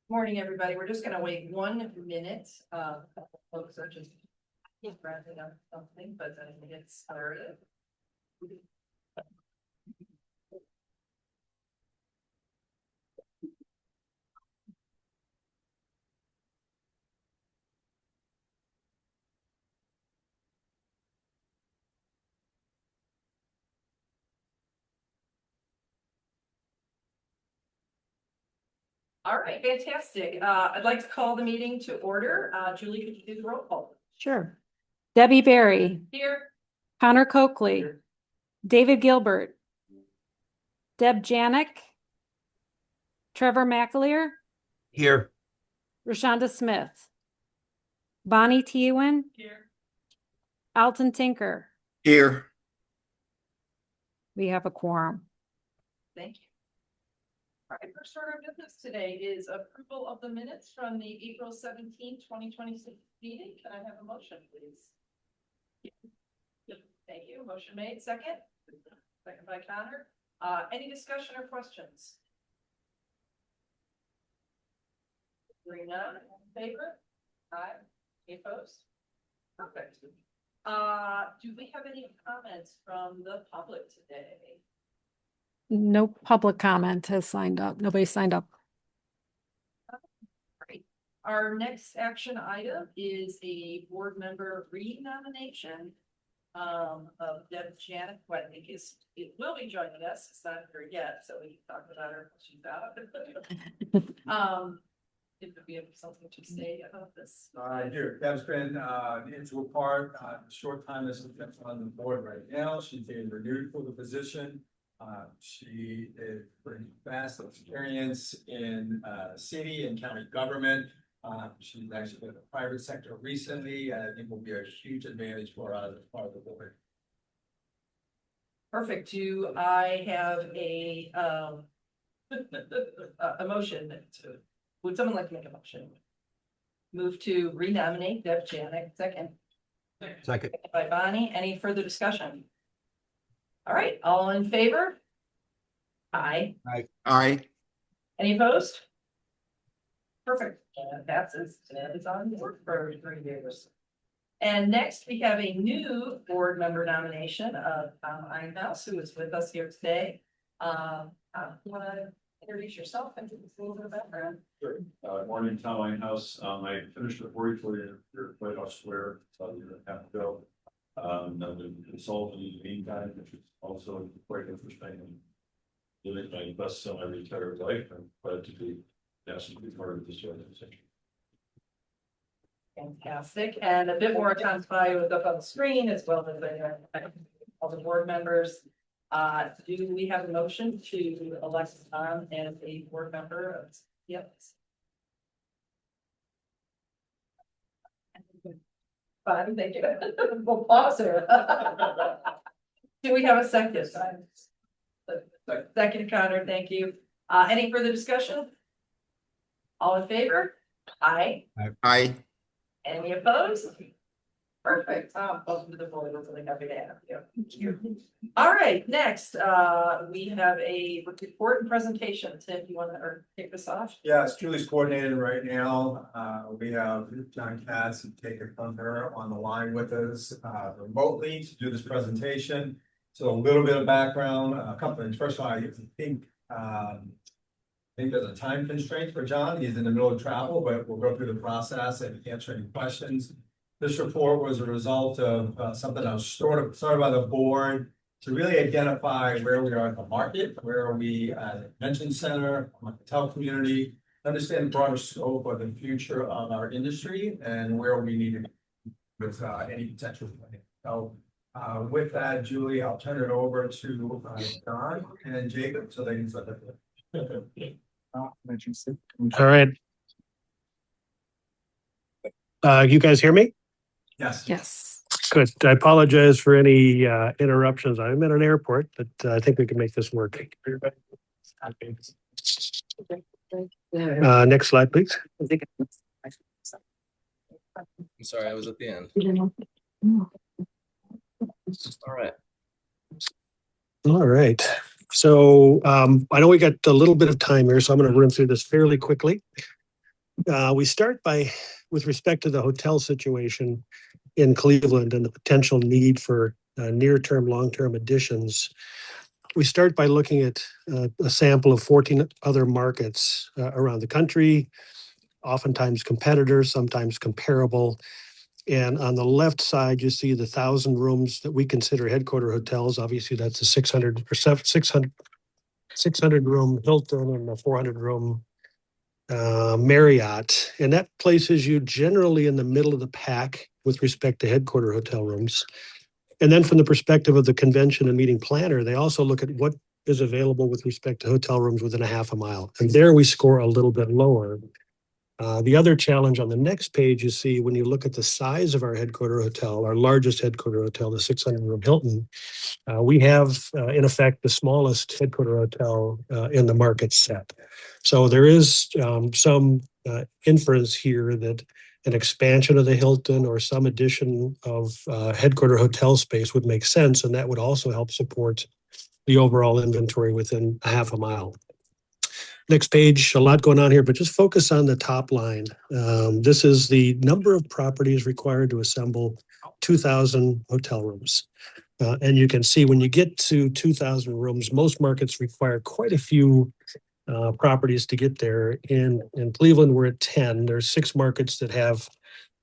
Morning, everybody. We're just gonna wait 1 minute. Folks are just wrapping up something, but then we get started. All right, fantastic. I'd like to call the meeting to order. Julie, could you do the roll call? Sure. Debbie Berry, Here. Connor Coakley, David Gilbert, Deb Janik, Trevor McAleer, Here. Rashonda Smith, Bonnie Teeuwen, Here. Alton Tinker. Here. We have a quorum. Thank you. All right, first order of business today is approval of the minutes from the April 17, 2026 meeting. Can I have a motion, please? Thank you. Motion made. Second? Second by Connor. Any discussion or questions? Hearing none, in favor? Aye. Any opposed? Perfect. Do we have any comments from the public today? No public comment has signed up. Nobody signed up. Great. Our next action item is a board member renomination of Deb Janik, who I think it will be joining us. It's not here yet, so we can talk about her when she's out. If we have something to say about this. I do. Deb's been an integral part, short time as on the board right now. She's being renewed for the position. She is pretty vast experience in city and county government. She's actually been in the private sector recently. I think will be a huge advantage for us as part of the board. Perfect. Do I have a motion to? Would someone like to make a motion? Move to renominate Deb Janik. Second. Second. By Bonnie. Any further discussion? All right, all in favor? Aye. Aye. Any opposed? Perfect. Passes. Deb is on board for 3 years. And next we have a new board member nomination of Tom Einhaus, who is with us here today. You want to introduce yourself and give us a little bit of background? Sure. Morning, Tom Einhaus. I finished a 44-year White House Square about a year and a half ago. I've been consulting in the meantime, which is also quite interesting. And doing my best in my retired life. I'm glad to be asked to be part of this organization. Fantastic. And a bit more Tom's bio is up on the screen as well as all the board members. Do we have a motion to elect Tom as a board member? Yep. Fine, thank you. We'll pause here. Do we have a second? Second, Connor, thank you. Any further discussion? All in favor? Aye. Aye. Any opposed? Perfect. Welcome to the board. We're really happy to have you. Thank you. All right, next, we have a report and presentation. Tim, you want to kick this off? Yes, Julie's coordinated right now. We have John Katz and Taker Thunder on the line with us remotely to do this presentation. So a little bit of background, a couple of things. First of all, I think there's a time constraint for John. He's in the middle of travel, but we'll go through the process and answer any questions. This report was a result of something that was started by the board to really identify where we are in the market, where we at the convention center, hotel community, understand the broader scope of the future of our industry and where we need to be with any potential planning. So with that, Julie, I'll turn it over to Don and Jacob so they can start that. All right. You guys hear me? Yes. Yes. Good. I apologize for any interruptions. I'm at an airport, but I think we can make this work. Next slide, please. I'm sorry, I was at the end. All right. All right. So I know we got a little bit of time here, so I'm going to run through this fairly quickly. We start with respect to the hotel situation in Cleveland and the potential need for near-term, long-term additions. We start by looking at a sample of 14 other markets around the country, oftentimes competitors, sometimes comparable. And on the left side, you see the 1,000 rooms that we consider headquarter hotels. Obviously, that's a 600 room Hilton and a 400 room Marriott. And that places you generally in the middle of the pack with respect to headquarter hotel rooms. And then from the perspective of the convention and meeting planner, they also look at what is available with respect to hotel rooms within a half a mile. And there we score a little bit lower. The other challenge on the next page, you see when you look at the size of our headquarter hotel, our largest headquarter hotel, the 600 room Hilton, we have in effect the smallest headquarter hotel in the market set. So there is some inference here that an expansion of the Hilton or some addition of headquarter hotel space would make sense, and that would also help support the overall inventory within a half a mile. Next page, a lot going on here, but just focus on the top line. This is the number of properties required to assemble 2,000 hotel rooms. And you can see when you get to 2,000 rooms, most markets require quite a few properties to get there. In Cleveland, we're at 10. There's 6 markets that have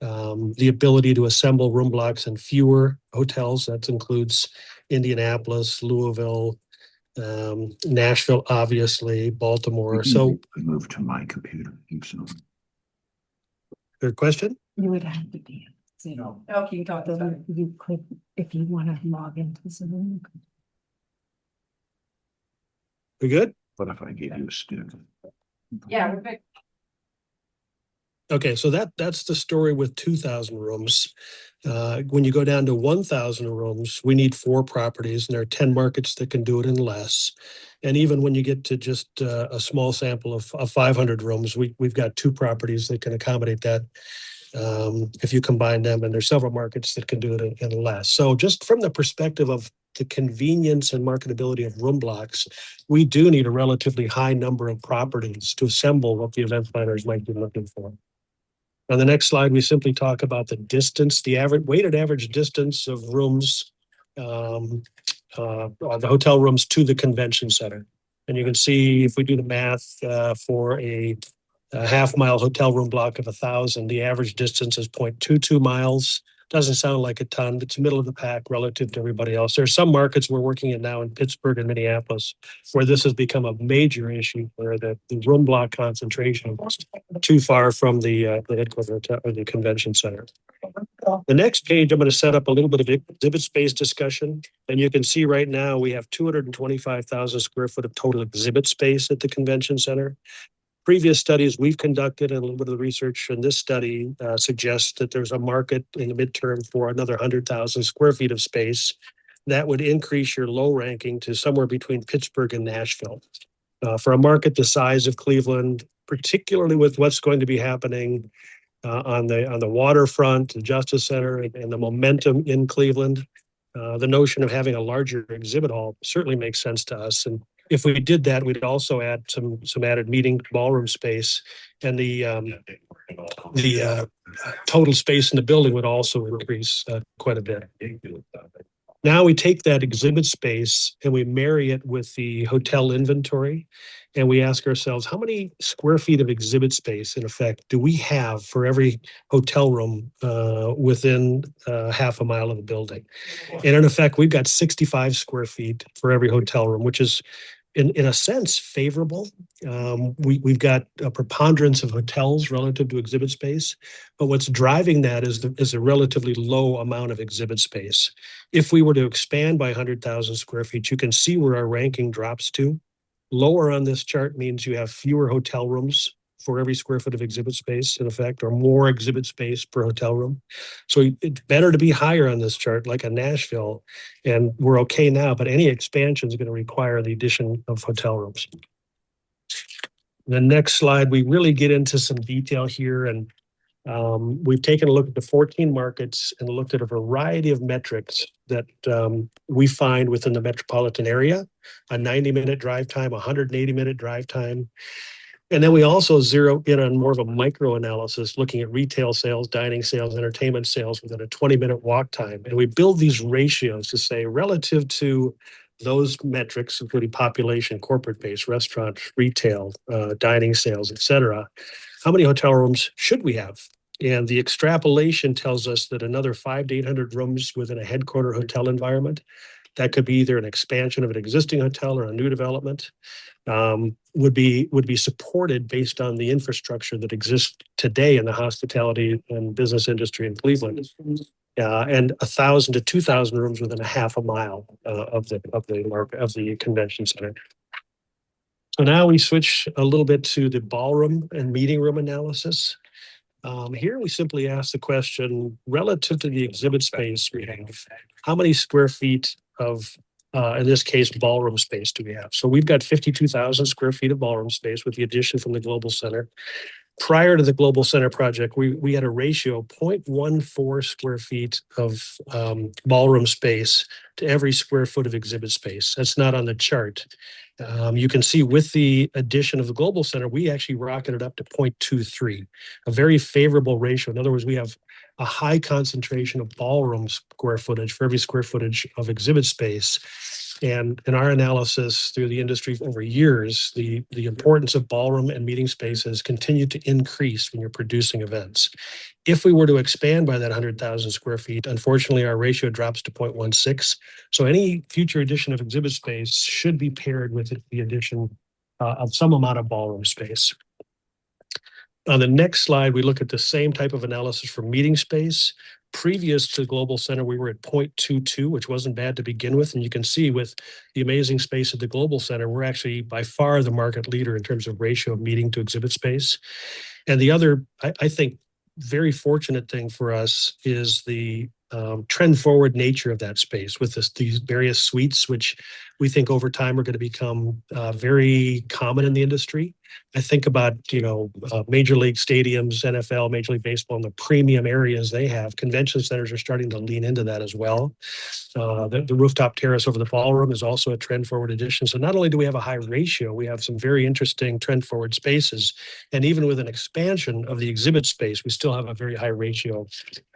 the ability to assemble room blocks in fewer hotels. That includes Indianapolis, Louisville, Nashville, obviously, Baltimore. So Move to my computer. good question. You would have to be. Oh, can you talk to So them? you could, if you want to log into Zoom. We good? What if I gave you a student? Yeah, we're good. Okay, so that's the story with 2,000 rooms. When you go down to 1,000 rooms, we need 4 properties, and there are 10 markets that can do it in less. And even when you get to just a small sample of 500 rooms, we've got 2 properties that can accommodate that. If you combine them, and there's several markets that can do it in less. So just from the perspective of the convenience and marketability of room blocks, we do need a relatively high number of properties to assemble what the event planners might be looking for. On the next slide, we simply talk about the distance, the weighted average distance of rooms, the hotel rooms to the convention center. And you can see if we do the math for a half-mile hotel room block of 1,000, the average distance is 0.22 miles. Doesn't sound like a ton, but it's middle of the pack relative to everybody else. There are some markets we're working in now in Pittsburgh and Minneapolis where this has become a major issue, where the room block concentration is too far from the headquarters hotel or the convention center. The next page, I'm going to set up a little bit of exhibit space discussion. And you can see right now we have 225,000 square foot of total exhibit space at the convention center. Previous studies we've conducted and a little bit of the research in this study suggests that there's a market in the midterm for another 100,000 square feet of space that would increase your low ranking to somewhere between Pittsburgh and Nashville. For a market the size of Cleveland, particularly with what's going to be happening on the waterfront, the Justice Center, and the momentum in Cleveland, the notion of having a larger exhibit hall certainly makes sense to us. And if we did that, we'd also add some added meeting ballroom space, and the total space in the building would also increase quite a bit. Now we take that exhibit space and we marry it with the hotel inventory, and we ask ourselves, how many square feet of exhibit space, in effect, do we have for every hotel room within half a mile of the building? And in effect, we've got 65 square feet for every hotel room, which is in a sense favorable. We've got a preponderance of hotels relative to exhibit space, but what's driving that is a relatively low amount of exhibit space. If we were to expand by 100,000 square feet, you can see where our ranking drops to. Lower on this chart means you have fewer hotel rooms for every square foot of exhibit space, in effect, or more exhibit space per hotel room. So it's better to be higher on this chart, like a Nashville, and we're okay now, but any expansion is going to require the addition of hotel rooms. The next slide, we really get into some detail here, and we've taken a look at the 14 markets and looked at a variety of metrics that we find within the metropolitan area, a 90-minute drive time, 180-minute drive time. And then we also zero in on more of a micro analysis, looking at retail sales, dining sales, entertainment sales within a 20-minute walk time. And we build these ratios to say relative to those metrics, including population, corporate base, restaurant, retail, dining sales, et cetera, how many hotel rooms should we have? And the extrapolation tells us that another 500 to 800 rooms within a headquarter hotel environment, that could be either an expansion of an existing hotel or a new development, would be supported based on the infrastructure that exists today in the hospitality and business industry in Cleveland. And 1,000 to 2,000 rooms within a half a mile of the convention center. So now we switch a little bit to the ballroom and meeting room analysis. Here we simply ask the question, relative to the exhibit space we have, how many square feet of, in this case, ballroom space do we have? So we've got 52,000 square feet of ballroom space with the addition from the Global Center. Prior to the Global Center project, we had a ratio of 0.14 square feet of ballroom space to every square foot of exhibit space. That's not on the chart. You can see with the addition of the Global Center, we actually rocketed up to 0.23, a very favorable ratio. In other words, we have a high concentration of ballroom square footage for every square footage of exhibit space. And in our analysis through the industry over years, the importance of ballroom and meeting spaces continue to increase when you're producing events. If we were to expand by that 100,000 square feet, unfortunately, our ratio drops to 0.16. So any future addition of exhibit space should be paired with the addition of some amount of ballroom space. On the next slide, we look at the same type of analysis for meeting space. Previous to Global Center, we were at 0.22, which wasn't bad to begin with. And you can see with the amazing space at the Global Center, we're actually by far the market leader in terms of ratio of meeting to exhibit space. And the other, I think, very fortunate thing for us is the trend forward nature of that space with these various suites, which we think over time are going to become very common in the industry. I think about, major league stadiums, NFL, Major League Baseball, and the premium areas they have. Convention centers are starting to lean into that as well. The rooftop terrace over the ballroom is also a trend forward addition. So not only do we have a high ratio, we have some very interesting trend forward spaces. And even with an expansion of the exhibit space, we still have a very high ratio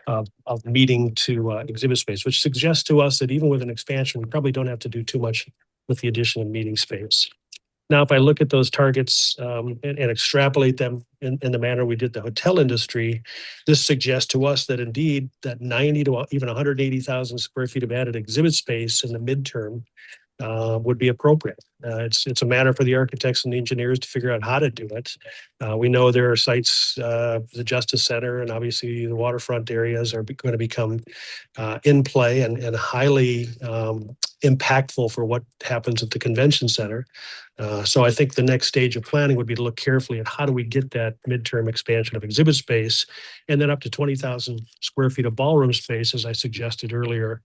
of meeting to exhibit space, which suggests to us that even with an expansion, we probably don't have to do too much with the addition of meeting space. Now, if I look at those targets and extrapolate them in the manner we did the hotel industry, this suggests to us that indeed that 90 to even 180,000 square feet of added exhibit space in the midterm would be appropriate. It's a matter for the architects and the engineers to figure out how to do it. We know there are sites, the Justice Center and obviously the waterfront areas are going to become in play and highly impactful for what happens at the convention center. So I think the next stage of planning would be to look carefully at how do we get that midterm expansion of exhibit space and then up to 20,000 square feet of ballroom space, as I suggested earlier,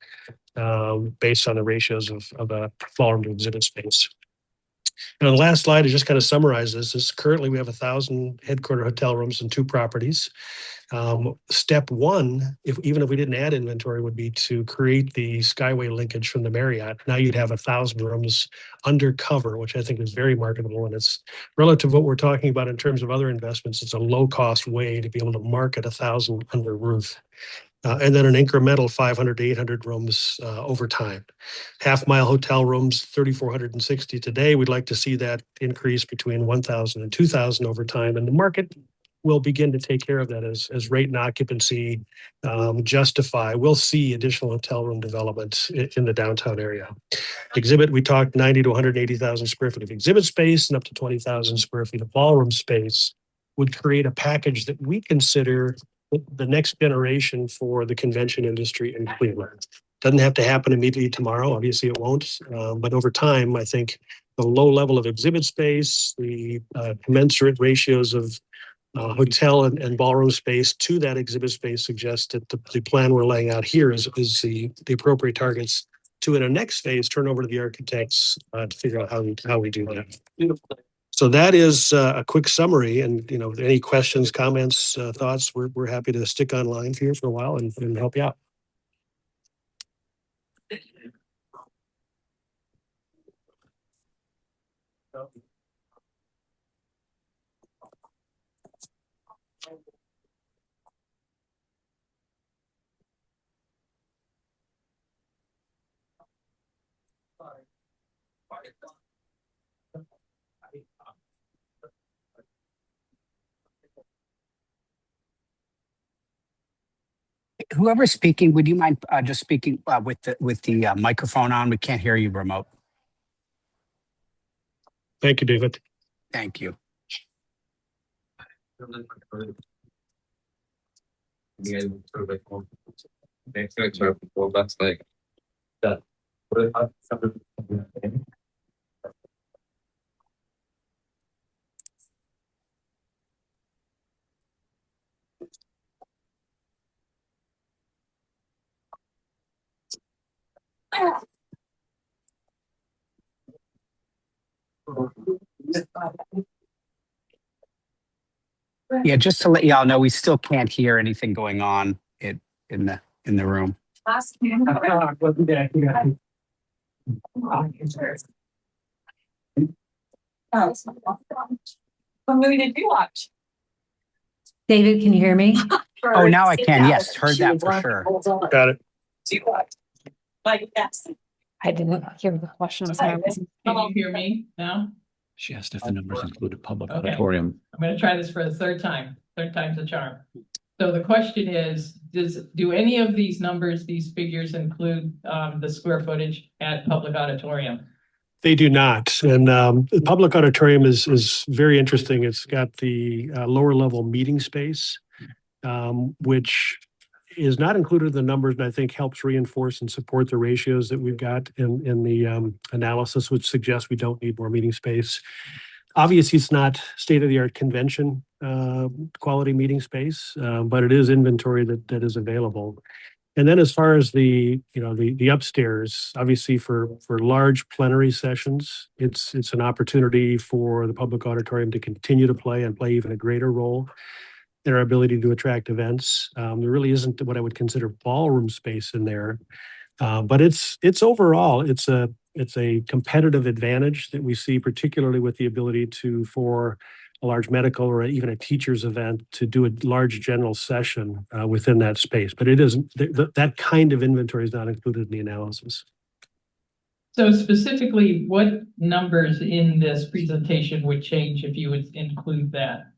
based on the ratios of a ballroom to exhibit space. And on the last slide, I just kind of summarize this. Currently we have 1,000 headquarter hotel rooms in 2 properties. Step one, even if we didn't add inventory, would be to create the Skyway linkage from the Marriott. Now you'd have 1,000 rooms under cover, which I think is very marketable. And it's relative to what we're talking about in terms of other investments. It's a low cost way to be able to market 1,000 under roof. And then an incremental 500 to 800 rooms over time. Half-mile hotel rooms, 3,460 today. We'd like to see that increase between 1,000 and 2,000 over time. And the market will begin to take care of that as rate and occupancy justify. We'll see additional hotel room development in the downtown area. Exhibit, we talked 90 to 180,000 square feet of exhibit space and up to 20,000 square feet of ballroom space would create a package that we consider the next generation for the convention industry in Cleveland. Doesn't have to happen immediately tomorrow. Obviously it won't. But over time, I think the low level of exhibit space, the commensurate ratios of hotel and ballroom space to that exhibit space suggests that the plan we're laying out here is the appropriate targets to, in a next phase, turn over to the architects to figure out how we do that. So that is a quick summary, and any questions, comments, thoughts, we're happy to stick online here for a while and help you out. Whoever's speaking, would you mind just speaking with the microphone on? We can't hear you remote. Thank you, David. Thank you. That's like that. Yeah, just to let y'all know, we still can't hear anything going on in the room. What movie did you watch? David, can you hear me? Oh, now I can. Yes, heard that for sure. Got it. Like, yes. I didn't hear the question. I'm sorry. Can you hear me now? She asked if the numbers included public Okay. auditorium. I'm gonna try this for the third time. Third time's a charm. So the question is, do any of these numbers, these figures include the square footage at public auditorium? They do not. And the public auditorium is very interesting. It's got the lower level meeting space, which is not included in the numbers, and I think helps reinforce and support the ratios that we've got in the analysis, which suggests we don't need more meeting space. Obviously, it's not state-of-the-art convention quality meeting space, but it is inventory that is available. And then as far as the upstairs, obviously for large plenary sessions, it's an opportunity for the public auditorium to continue to play and play even a greater role in our ability to attract events. There really isn't what I would consider ballroom space in there. But it's overall, it's a competitive advantage that we see, particularly with the ability for a large medical or even a teacher's event to do a large general session within that space. But it isn't, that kind of inventory is not included in the analysis. So specifically, what numbers in this presentation would change if you would include that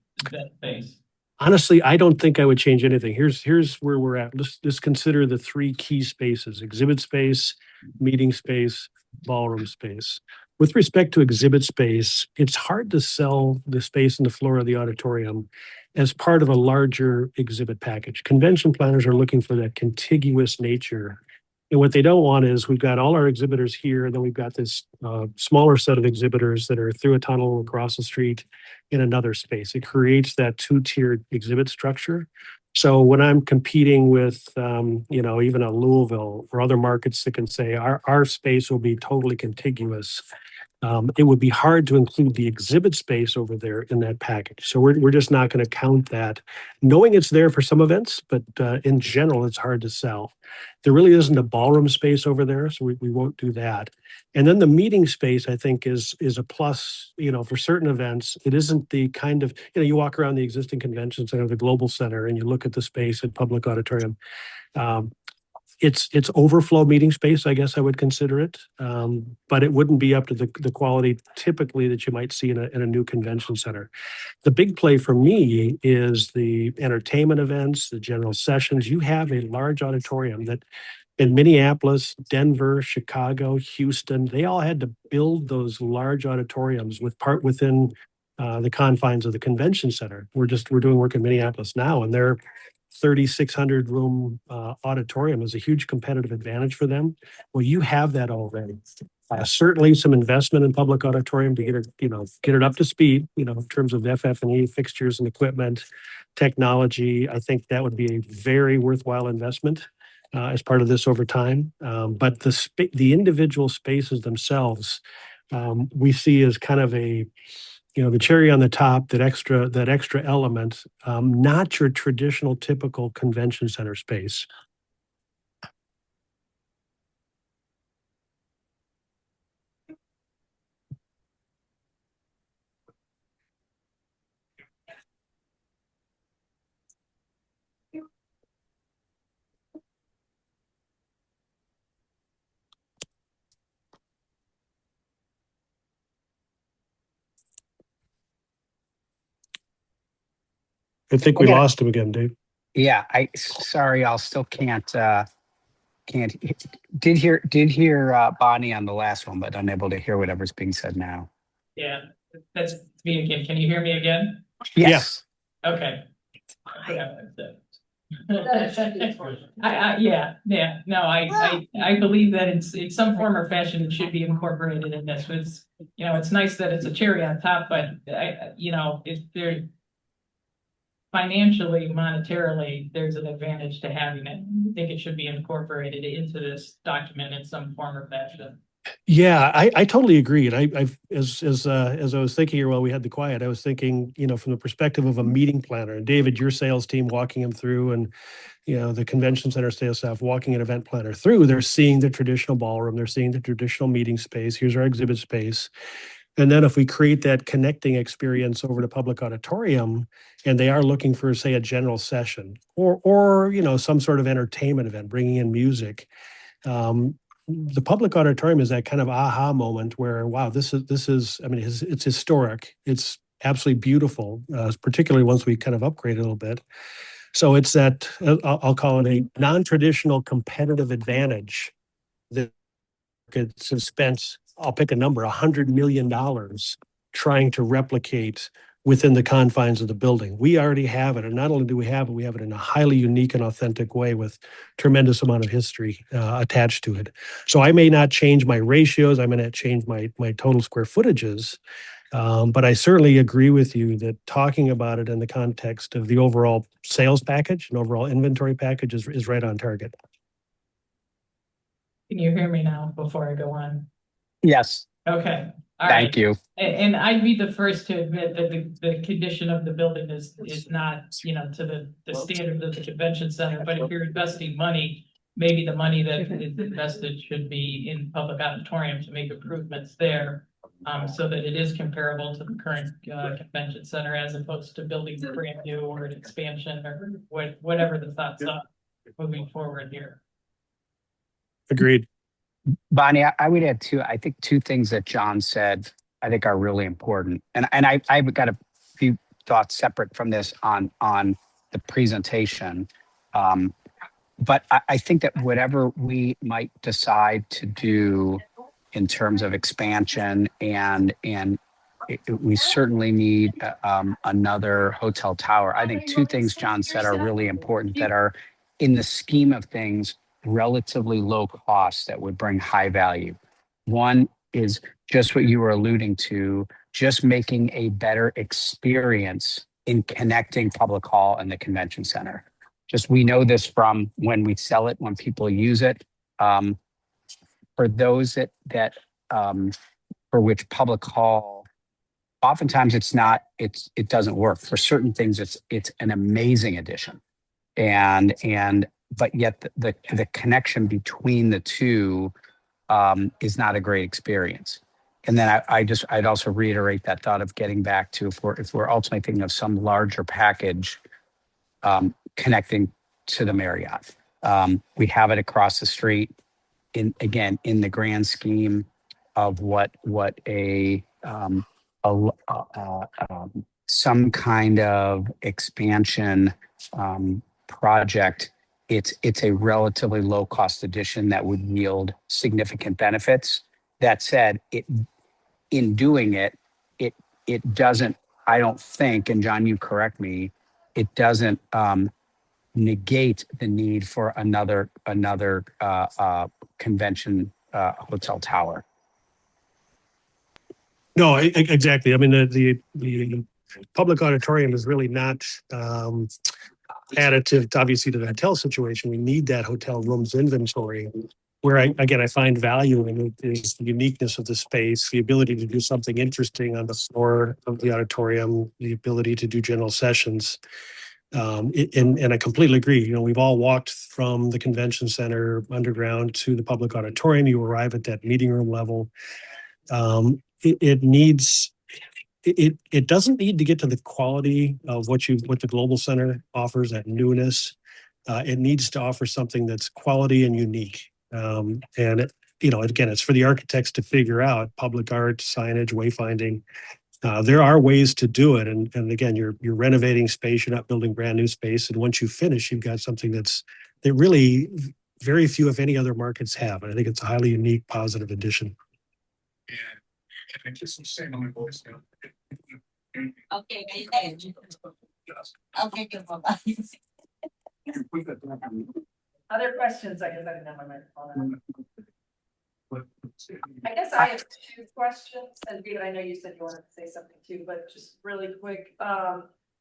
space? Honestly, I don't think I would change anything. Here's where we're at. Let's consider the three key spaces: exhibit space, meeting space, ballroom space. With respect to exhibit space, it's hard to sell the space in the floor of the auditorium as part of a larger exhibit package. Convention planners are looking for that contiguous nature. And what they don't want is we've got all our exhibitors here, and then we've got this smaller set of exhibitors that are through a tunnel across the street in another space. It creates that two-tiered exhibit structure. So when I'm competing with, even a Louisville or other markets that can say our space will be totally contiguous, it would be hard to include the exhibit space over there in that package. So we're just not going to count that, knowing it's there for some events, but in general, it's hard to sell. There really isn't a ballroom space over there, so we won't do that. And then the meeting space, I think, is a plus, for certain events. It isn't the kind of, you walk around the existing convention center, the Global Center, and you look at the space at Public Auditorium. It's overflow meeting space, I guess I would consider it, but it wouldn't be up to the quality typically that you might see in a new convention center. The big play for me is the entertainment events, the general sessions. You have a large auditorium that in Minneapolis, Denver, Chicago, Houston, they all had to build those large auditoriums within the confines of the convention center. We're doing work in Minneapolis now, and their 3,600 room auditorium is a huge competitive advantage for them. Well, you have that already. Certainly some investment in public auditorium to get it up to speed, in terms of FF&E, fixtures and equipment, technology. I think that would be a very worthwhile investment as part of this over time. But the individual spaces themselves, we see as kind of the cherry on the top, that extra element, not your traditional typical convention center space. I think we Okay. lost him again, Dave. Yeah, sorry, I'll still can't did hear Bonnie on the last one, but unable to hear whatever's being said now. Yeah, that's me again. Can you hear me again? Yes. Okay. I believe that it's in some form or fashion, it should be incorporated in this. It's, it's nice that it's a cherry on top, but if there financially, monetarily, there's an advantage to having it. I think it should be incorporated into this document in some form or fashion. Yeah, I totally agree. And as I was thinking here while we had the quiet, I was thinking, from the perspective of a meeting planner, and David, your sales team walking them through, and the convention center sales staff walking an event planner through, they're seeing the traditional ballroom, they're seeing the traditional meeting space. Here's our exhibit space. And then if we create that connecting experience over to public auditorium, and they are looking for, say, a general session or some sort of entertainment event, bringing in music, the public auditorium is that kind of aha moment where, wow, this is, I mean, it's historic. It's absolutely beautiful, particularly once we kind of upgrade a little bit. So it's that, I'll call it a non-traditional competitive advantage that it's spent, I'll pick a number, $100 million trying to replicate within the confines of the building. We already have it. And not only do we have it in a highly unique and authentic way with tremendous amount of history attached to it. So I may not change my ratios. I may not change my total square footages. But I certainly agree with you that talking about it in the context of the overall sales package and overall inventory package is right on target. Can you hear me now before I go on? Yes. Okay. All Thank right. you. And I'd be the first to admit that the condition of the building is not, to the standard of the convention center. But if you're investing money, maybe the money that is invested should be in public auditorium to make improvements there. So that it is comparable to the current convention center as opposed to building brand new or an expansion or whatever the thoughts are moving forward here. Agreed. Bonnie, I would add I think two things that John said I think are really important. And I've got a few thoughts separate from this on the presentation. But I think that whatever we might decide to do in terms of expansion we certainly need another hotel tower. I think two things John said are really important that are in the scheme of things relatively low cost that would bring high value. One is just what you were alluding to, just making a better experience in connecting public hall and the convention center. Just we know this from when we sell it, when people use it. For those that for which public hall, oftentimes it doesn't work. For certain things, it's an amazing addition, but yet the connection between the two is not a great experience. And then I'd also reiterate that thought of getting back to if we're ultimately thinking of some larger package connecting to the Marriott. We have it across the street. In the grand scheme of what some kind of expansion project, it's a relatively low cost addition that would yield significant benefits. That said, in doing it doesn't, I don't think, and John, you correct me, it doesn't negate the need for another convention hotel tower. No, exactly. I mean, the public auditorium is really not additive, obviously, to the hotel situation. We need that hotel rooms inventory. Where I find value in it is the uniqueness of the space, the ability to do something interesting on the floor of the auditorium, the ability to do general sessions. And I completely agree. We've all walked from the convention center underground to the public auditorium. You arrive at that meeting room level. It doesn't need to get to the quality of what the Global Center offers, that newness. It needs to offer something that's quality and unique. And again, it's for the architects to figure out public art, signage, wayfinding. There are ways to do it. And again, you're renovating space, you're not building brand new space. And once you finish, you've got something that really very few, if any other markets have. And I think it's a highly unique, positive addition. Okay, thank you. Okay, good. Bye-bye. Other questions? I guess I didn't have my microphone on. I guess I have two questions, and David, I know you said you wanted to say something too, but just really quick.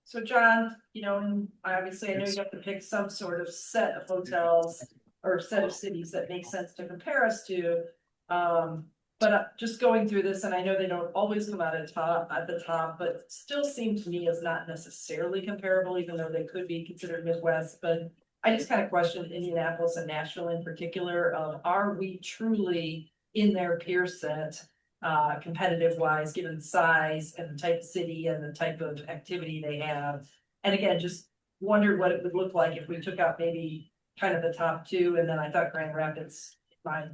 So John, and obviously I know you have to pick some sort of set of hotels or set of cities that make sense to compare us to. But just going through this, and I know they don't always come out at the top, but still seem to me as not necessarily comparable, even though they could be considered Midwest. But I just kind of questioned Indianapolis and Nashville in particular. Are we truly in their peer set, competitive wise, given the size and the type of city and the type of activity they have? And again, just wondered what it would look like if we took out maybe kind of the top two, and then I thought Grand Rapids, my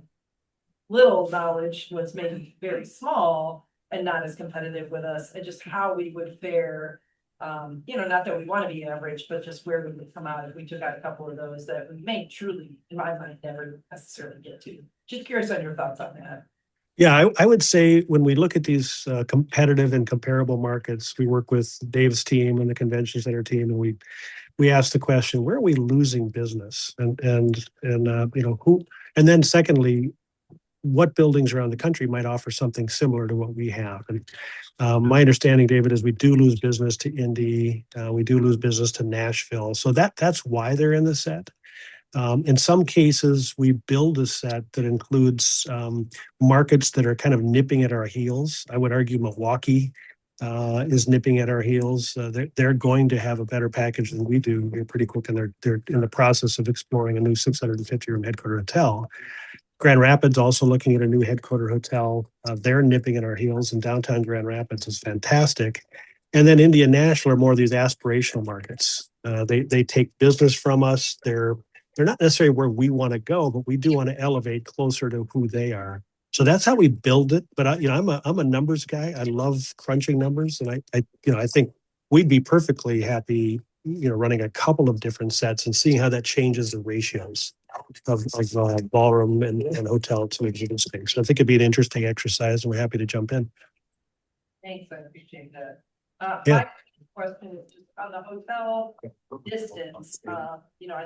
little knowledge, was maybe very small and not as competitive with us, and just how we would fare. Not that we want to be average, but just where we would come out if we took out a couple of those that we may truly, in my mind, never necessarily get to. Just curious on your thoughts on that. Yeah, I would say when we look at these competitive and comparable markets, we work with Dave's team and the convention center team, and we ask the question, where are we losing business? And who? And then secondly, what buildings around the country might offer something similar to what we have? And my understanding, David, is we do lose business to Indy. We do lose business to Nashville. So that's why they're in the set. In some cases, we build a set that includes markets that are kind of nipping at our heels. I would argue Milwaukee is nipping at our heels. They're going to have a better package than we do. They're pretty quick, and they're in the process of exploring a new 650-room headquarter hotel. Grand Rapids also looking at a new headquarter hotel. They're nipping at our heels, and downtown Grand Rapids is fantastic. And then Indy and Nashville are more of these aspirational markets. They take business from us. They're not necessarily where we want to go, but we do want to elevate closer to who they are. So that's how we build it. But I'm a numbers guy. I love crunching numbers, and I think we'd be perfectly happy, running a couple of different sets and seeing how that changes the ratios of ballroom and hotel to exhibit space. So I think it'd be an interesting exercise, and we're happy to jump in. Thanks, I appreciate that. Yeah. My question is just on the hotel distance. I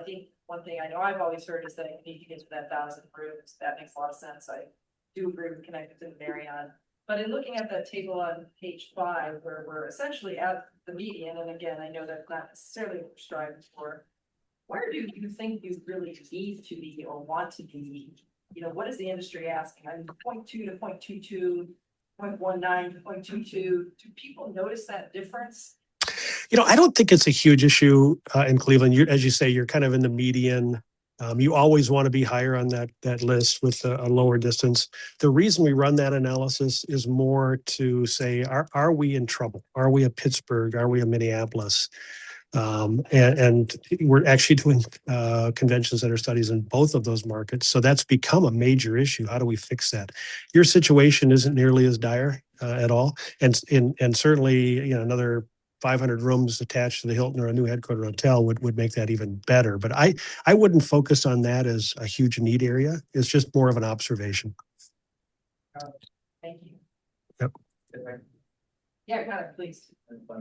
think one thing I know I've always heard is that you need to get to that 1,000 rooms. That makes a lot of sense. I do agree with connected to the Marriott. But in looking at that table on page 5, where we're essentially at the median, and again, I know that's not necessarily what we're striving for, where do you think you really need to be or want to be? What is the industry asking? I mean, 0.2 to 0.22, 0.19 to 0.22. Do people notice that difference? I don't think it's a huge issue in Cleveland. As you say, you're kind of in the median. You always want to be higher on that list with a lower distance. The reason we run that analysis is more to say, are we in trouble? Are we a Pittsburgh? Are we a Minneapolis? And we're actually doing convention center studies in both of those markets. So that's become a major issue. How do we fix that? Your situation isn't nearly as dire at all. And certainly, another 500 rooms attached to the Hilton or a new headquarter hotel would make that even better. But I wouldn't focus on that as a huge need area. It's just more of an observation. Thank you. Yep. Yeah, got it, please. Where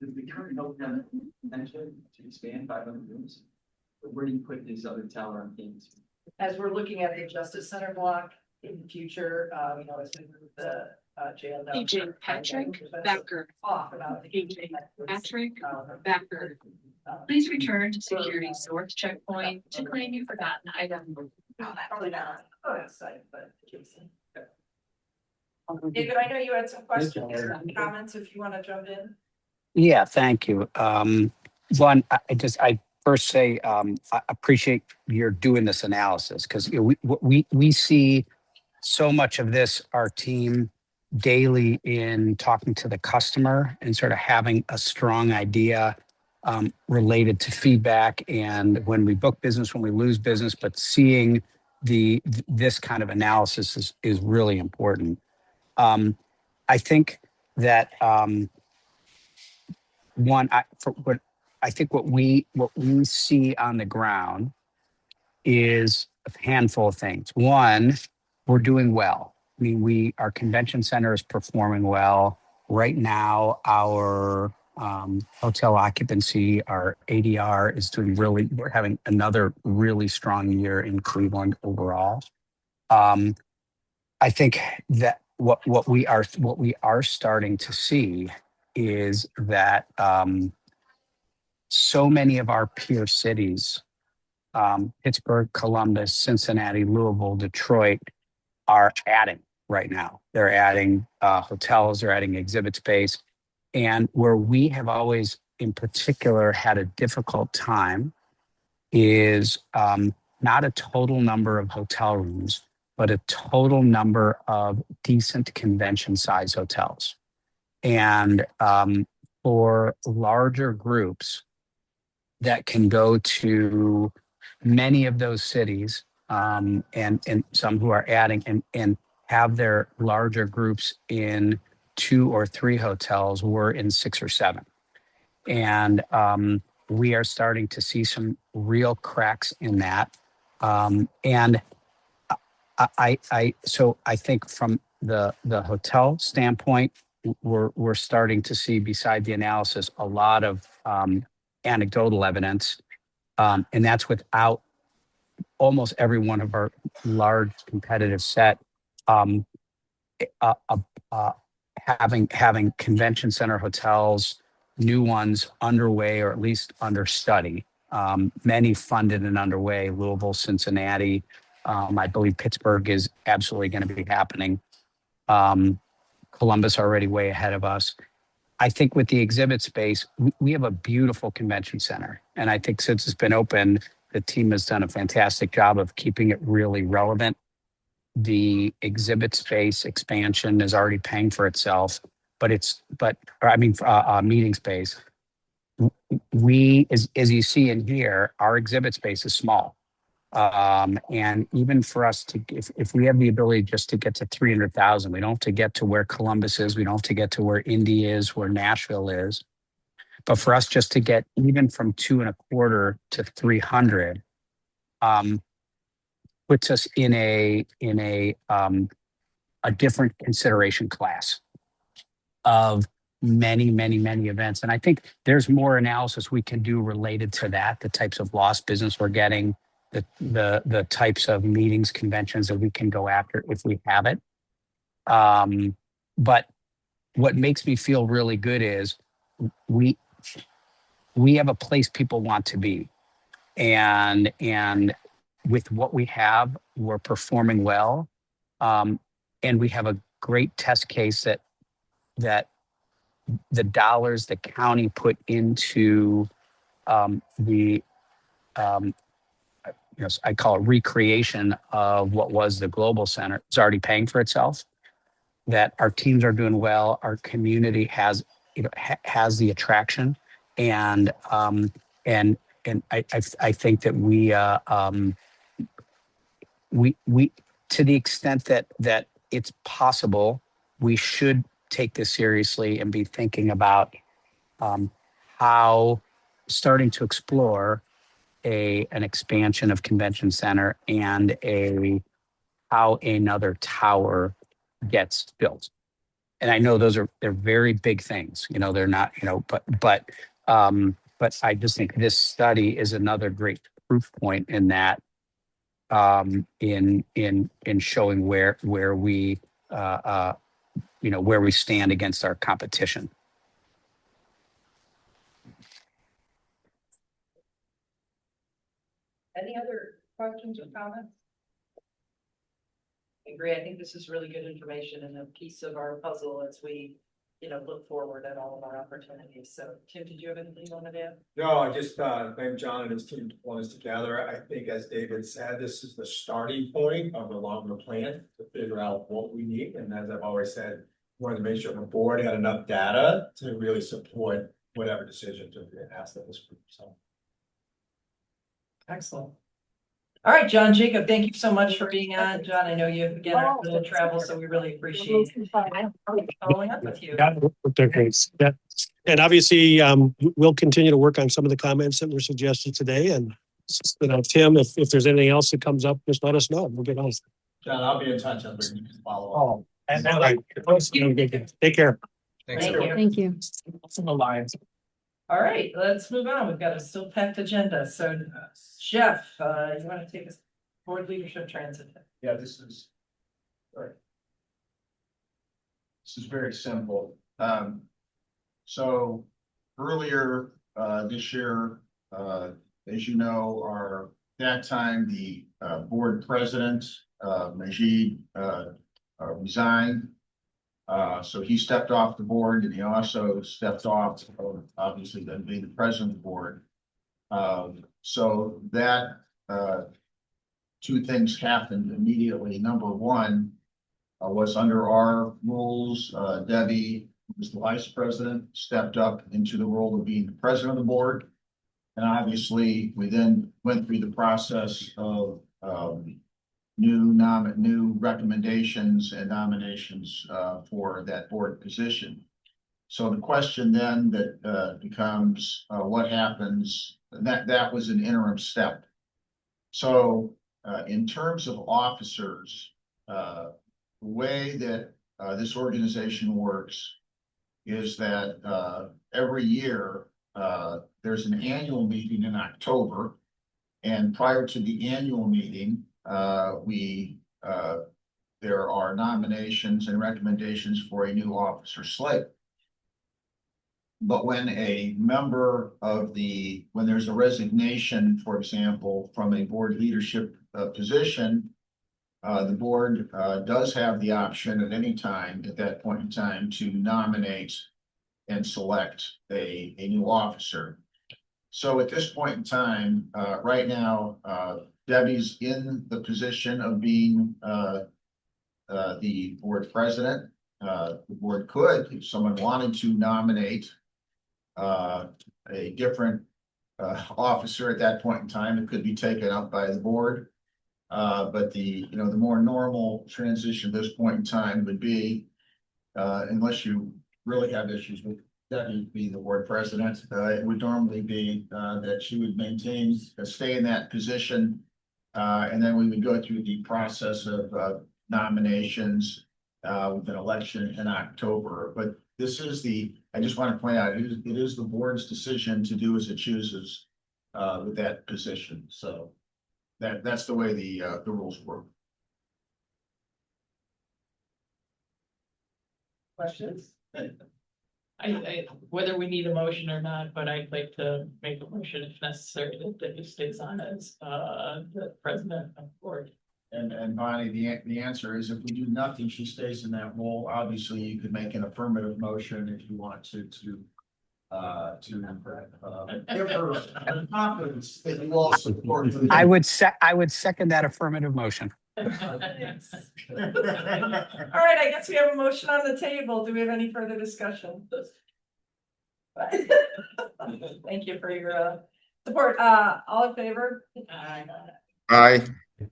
does the current Hilton potential to expand 500 rooms? Where do you put this other tower on campus? As we're looking at the Justice Center block in the future, as we move the jail down. AJ Patrick Becker. Off about the AJ Patrick Becker. Please return to security source checkpoint to claim your forgotten item. Probably not. Oh, that's exciting, but. David, I know you had some questions or comments if you want to jump in. Yeah, thank you. One, I first say I appreciate you're doing this analysis, because we see so much of this, our team, daily in talking to the customer and sort of having a strong idea related to feedback, and when we book business, when we lose business, but seeing this kind of analysis is really important. I think that I think what we see on the ground is a handful of things. One, we're doing well. I mean, our convention center is performing well. Right now, our hotel occupancy, our ADR is doing we're having another really strong year in Cleveland overall. I think that what we are starting to see is that so many of our peer cities, Pittsburgh, Columbus, Cincinnati, Louisville, Detroit, are adding right now. They're adding hotels, they're adding exhibit space. And where we have always, in particular, had a difficult time is not a total number of hotel rooms, but a total number of decent convention size hotels. And for larger groups that can go to many of those cities, and some who are adding and have their larger groups in 2 or 3 hotels, we're in 6 or 7. And we are starting to see some real cracks in that. And so I think from the hotel standpoint, we're starting to see, beside the analysis, a lot of anecdotal evidence, and that's without almost every one of our large competitive set having convention center hotels, new ones underway or at least under study. Many funded and underway. Louisville, Cincinnati. I believe Pittsburgh is absolutely going to be happening. Columbus already way ahead of us. I think with the exhibit space, we have a beautiful convention center. And I think since it's been open, the team has done a fantastic job of keeping it really relevant. The exhibit space expansion is already paying for itself, meeting space. We, as you see in here, our exhibit space is small. And even for us to, if we have the ability just to get to 300,000, we don't have to get to where Columbus is. We don't have to get to where Indy is, where Nashville is. But for us just to get even from 2.25 to 300, puts us in a different consideration class of many events. And I think there's more analysis we can do related to that, the types of lost business we're getting, the types of meetings, conventions that we can go after if we have it. But what makes me feel really good is we have a place people want to be. And with what we have, we're performing well. And we have a great test case that the dollars the county put into I call it recreation of what was the Global Center, is already paying for itself. That our teams are doing well, our community has the attraction, and I think that we to the extent that it's possible, we should take this seriously and be thinking about how starting to explore an expansion of convention center and how another tower gets built. And I know they're very big things, they're not, but I just think this study is another great proof point in that, in showing where we where we stand against our competition. Any other questions or comments? I agree. I think this is really good information and a piece of our puzzle as we, look forward at all of our opportunities. So, Tim, did you have anything you wanted to add? No, I just thank John and his team for pulling us together. I think, as David said, this is the starting point of a longer plan to figure out what we need. And as I've always said, we wanted to make sure the board had enough data to really support whatever decision to ask of this group. So, Excellent. All right, John Jacob, thank you so much for being on. John, I know you again are in the middle of travel, so we really appreciate following up with you. Yeah, they're great. Yeah. And obviously, we'll continue to work on some of the comments that were suggested today. And Tim, if there's anything else that comes up, just let us know. We'll get on. John, I'll be in touch. I'm going to follow up. Oh, and then take care. Thank you. Thank you. All right, let's move on. We've got a still packed agenda. So Jeff, you want to take us board leadership transit? Yeah, this is. Sorry. This is very simple. So earlier this year, as you know, that time the board president, Majid, resigned. So he stepped off the board, and he also stepped off, obviously, then being the president of the board. So that two things happened immediately. Number one was under our rules, Debbie, who was the vice president, stepped up into the role of being the president of the board. And obviously, we then went through the process of new recommendations and nominations for that board position. So the question then that becomes what happens, that was an interim step. So in terms of officers, the way that this organization works is that every year there's an annual meeting in October, and prior to the annual meeting, there are nominations and recommendations for a new officer slate. But when a member of when there's a resignation, for example, from a board leadership position, the board does have the option at any time, at that point in time, to nominate and select a new officer. So at this point in time, right now, Debbie's in the position of being the board president. The board could, if someone wanted to nominate a different officer at that point in time, it could be taken up by the board. But the more normal transition at this point in time would be, unless you really have issues with Debbie being the board president, it would normally be that she would stay in that position. And then we would go through the process of nominations with an election in October. But I just want to point out, it is the board's decision to do as it chooses with that position. So that's the way the rules work. Questions? Whether we need a motion or not, but I'd like to make a motion if necessary that Debbie stays on as the president of the board. And Bonnie, the answer is if we do nothing, she stays in that role. Obviously, you could make an affirmative motion if you want to give her confidence that you all support. I would second that affirmative motion. All right, I guess we have a motion on the table. Do we have any further discussion? Thank you for your support. All in favor? Aye.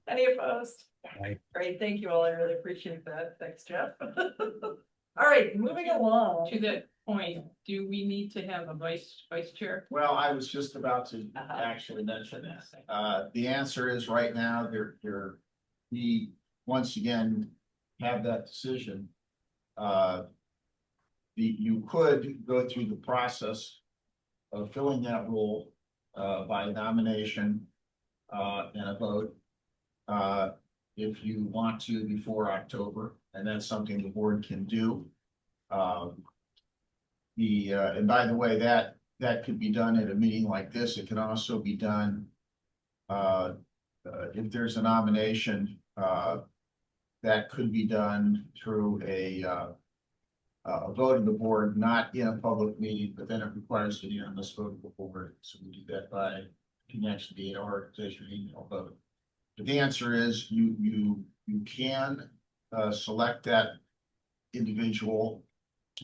Any opposed? Aye. Great, thank you all. I really appreciate that. Thanks, Jeff. All right, moving along. To that point, do we need to have a vice chair? Well, I was just about to actually mention that. The answer is right now, we once again have that decision. You could go through the process of filling that role by nomination and a vote if you want to before October, and that's something the board can do. And by the way, that could be done at a meeting like this. It can also be done if there's a nomination, that could be done through a vote of the board, not in a public meeting, but then it requires a unanimous vote of the board. So we do that can actually be an organization email vote. But the answer is you can select that individual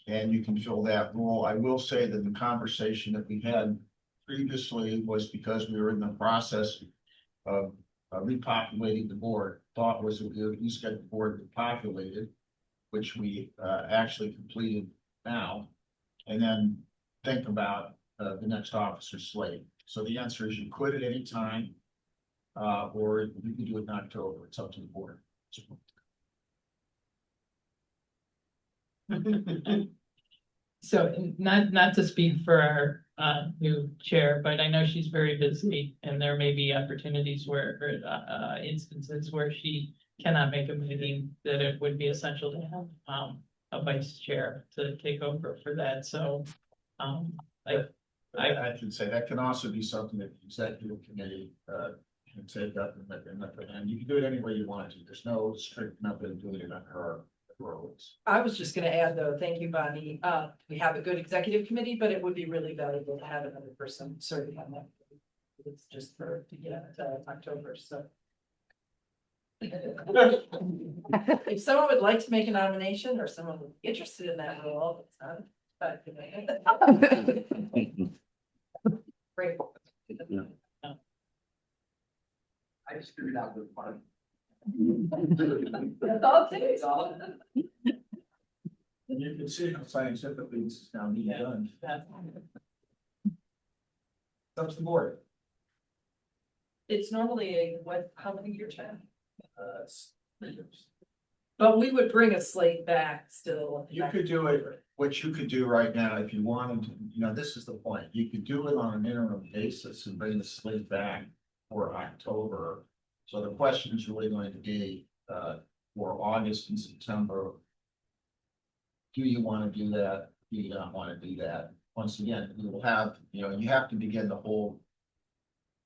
and you can fill that role. I will say that the conversation that we had previously was because we were in the process of repopulating the board. Thought was that we would at least get the board repopulated, which we actually completed now, and then think about the next officer slate. So the answer is you could at any time, or you can do it in October. It's up to the board. So not to speak for our new chair, but I know she's very busy and there may be opportunities where, instances where she cannot make a meeting, that it would be essential to have a vice chair to take over for that. So I can say that can also be something that the executive committee can take up and you can do it any way you want to. There's no strict method of doing it on her rules. I was just gonna add though, thank you, Bonnie. We have a good executive committee, but it would be really valuable to have another person serving on that. It's just to get to October, so. If someone would like to make a nomination or someone would be interested in that role, it's not, but. Great. I just figured out the part. That's all it takes. And you can see how scientifically this is now being done. Up to the board. It's normally how many years now? 3 years. But we would bring a slate back still. You could do it, what you could do right now, if you wanted to, this is the point, you could do it on an interim basis and bring the slate back for October. So the question is really going to be, for August and September. Do you want to do that? Do you not want to do that? Once again, you will have, you have to begin the whole.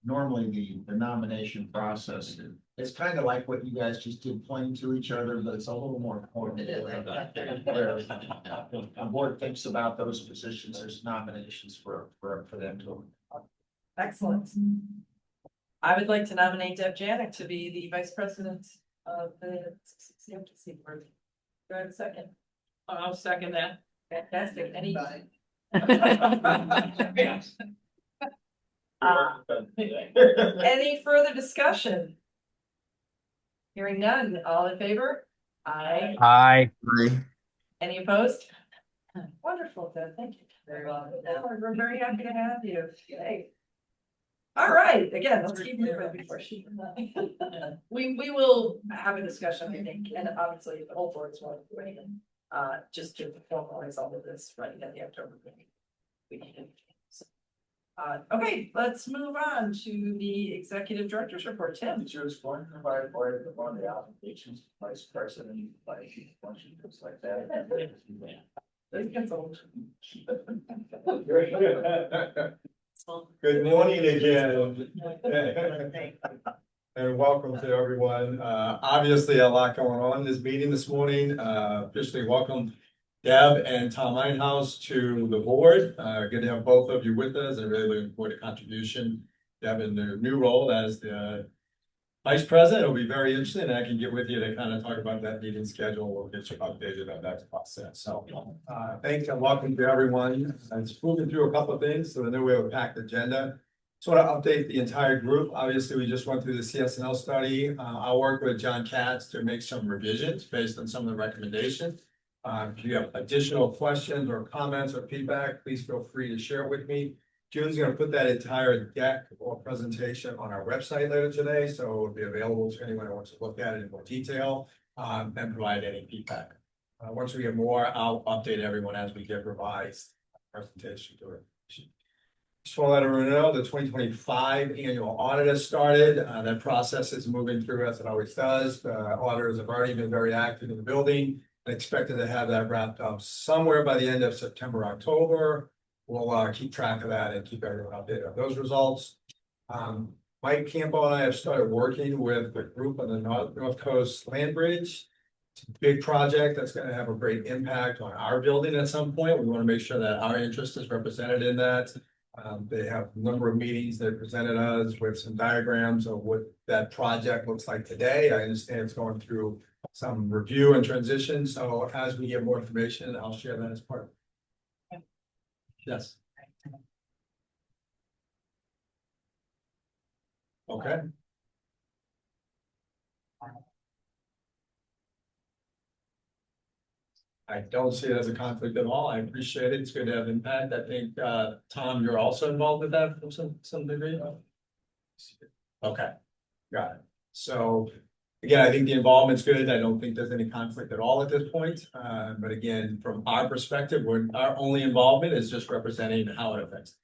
Normally the nomination process, it's kind of like what you guys just did, pointing to each other, but it's a little more important. Where a board thinks about those positions, there's nominations for them to. Excellent. I would like to nominate Deb Janik to be the vice president of the CCCFDC board. Do I have a second? I'll second that. Fantastic. Any? Any further discussion? Hearing none, all in favor? Aye. Aye. Any opposed? Wonderful, Deb. Thank you. Very well. We're very happy to have you. Yay. All right, again, let's keep moving before she. We will have a discussion, I think, and obviously the whole board is wanting to weigh in, just to formalize all of this right at the October meeting. We need it. Okay, let's move on to the executive director's report. Tim. Did you explain about the applications, vice president, functions like that? Good morning again. And welcome to everyone. Obviously a lot going on in this meeting this morning. Officially welcome Deb and Tom Einhaus to the board. Good to have both of you with us and really looking forward to contribution. Deb in their new role as the vice president. It'll be very interesting, and I can get with you to kind of talk about that meeting schedule. We'll get you updated on that process. So thanks and welcome to everyone. It's moving through a couple of things, so I know we have a packed agenda. Just want to update the entire group. Obviously, we just went through the CSNL study. I'll work with John Katz to make some revisions based on some of the recommendations. If you have additional questions or comments or feedback, please feel free to share it with me. June's going to put that entire deck or presentation on our website later today, so it will be available to anyone who wants to look at it in more detail and provide any feedback. Once we get more, I'll update everyone as we get revised presentation to it. Just want to let everyone know the 2025 annual audit has started. That process is moving through as it always does. The auditors have already been very active in the building. Expected to have that wrapped up somewhere by the end of September, October. We'll keep track of that and keep everyone updated on those results. Mike Campbell and I have started working with the group on the North Coast Land Bridge. It's a big project that's going to have a great impact on our building at some point. We want to make sure that our interest is represented in that. They have a number of meetings that presented us with some diagrams of what that project looks like today. I understand it's going through some review and transition. So as we get more information, I'll share that as part of it. Yes. Okay. I don't see it as a conflict at all. I appreciate it. It's good to have impact. I think, Tom, you're also involved with that from some degree. Okay, got it. So again, I think the involvement's good. I don't think there's any conflict at all at this point. But again, from our perspective, our only involvement is just representing how it affects.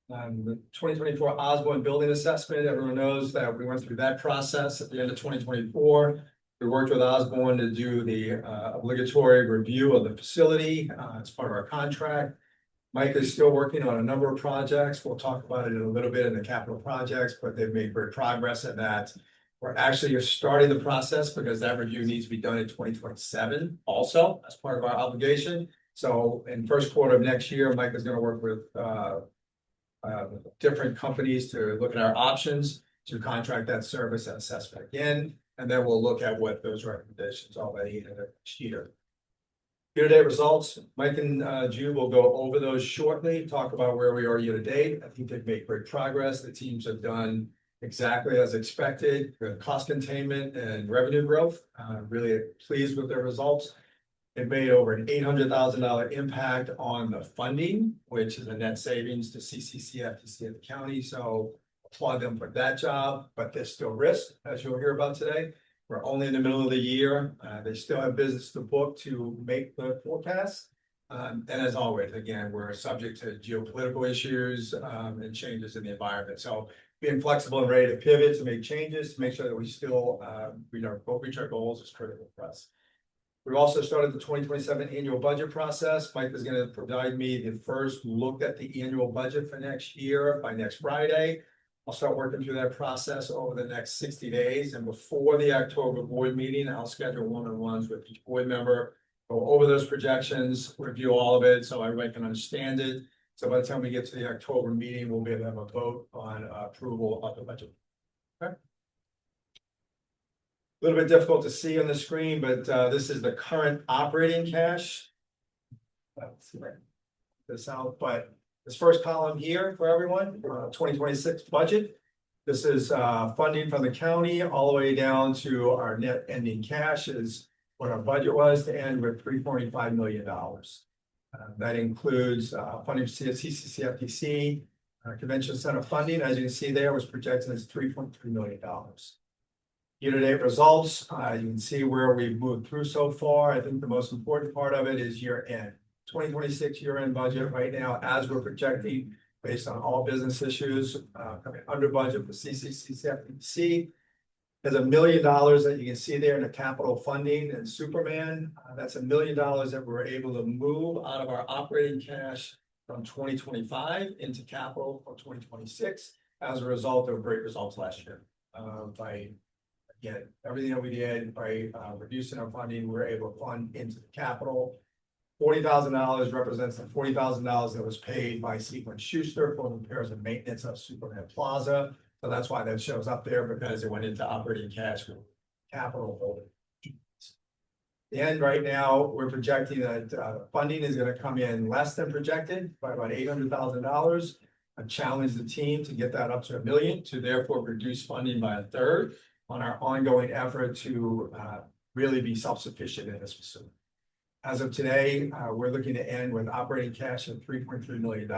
The 2024 Osborne Building Assessment, everyone knows that we went through that process at the end of 2024. We worked with Osborne to do the obligatory review of the facility as part of our contract. Mike is still working on a number of projects. We'll talk about it in a little bit in the capital projects, but they've made great progress in that. We're actually starting the process because that review needs to be done in 2027 also as part of our obligation. So in first quarter of next year, Mike is going to work with different companies to look at our options to contract that service and assessment again. And then we'll look at what those recommendations are by the end of next year. Year-to-date results, Mike and Jude will go over those shortly, talk about where we are year-to-date. I think they've made great progress. The teams have done exactly as expected, with cost containment and revenue growth. Really pleased with their results. It made over an $800,000 impact on the funding, which is a net savings to CCCFDC at the county. So applaud them for that job, but there's still risk, as you'll hear about today. We're only in the middle of the year. They still have business to book to make the forecast. And as always, again, we're subject to geopolitical issues and changes in the environment. So being flexible and ready to pivot to make changes to make sure that we still reach our goals is critical for us. We've also started the 2027 annual budget process. Mike is going to provide me the first look at the annual budget for next year by next Friday. I'll start working through that process over the next 60 days. And before the October board meeting, I'll schedule one-on-ones with each board member, go over those projections, review all of it so everybody can understand it. So by the time we get to the October meeting, we'll be able to have a vote on approval of the budget. Okay. A little bit difficult to see on the screen, but this is the current operating cash. Let's see this out, but this first column here for everyone, 2026 budget. This is funding from the county all the way down to our net ending cash is what our budget was to end with $3.5 million. That includes funding for CCCFDC, Convention Center funding, as you can see there, was projected as $3.3 million. Year-to-date results, you can see where we've moved through so far. I think the most important part of it is year-end. 2026 year-end budget right now, as we're projecting, based on all business issues, coming under budget for CCCFDC. There's $1 million that you can see there in the capital funding and Superman. That's $1 million that we're able to move out of our operating cash from 2025 into capital for 2026 as a result of great results last year. By again, everything that we did by reducing our funding, we were able to fund into the capital. $40,000 represents the $40,000 that was paid by Sequin Schuster for repairs and maintenance of Superman Plaza. So that's why that shows up there, because it went into operating cash for capital holding. The end right now, we're projecting that funding is going to come in less than projected by about $800,000. I challenged the team to get that up to $1 million, to therefore reduce funding by a third on our ongoing effort to really be self-sufficient in this facility. As of today, we're looking to end with operating cash of $3.3 million.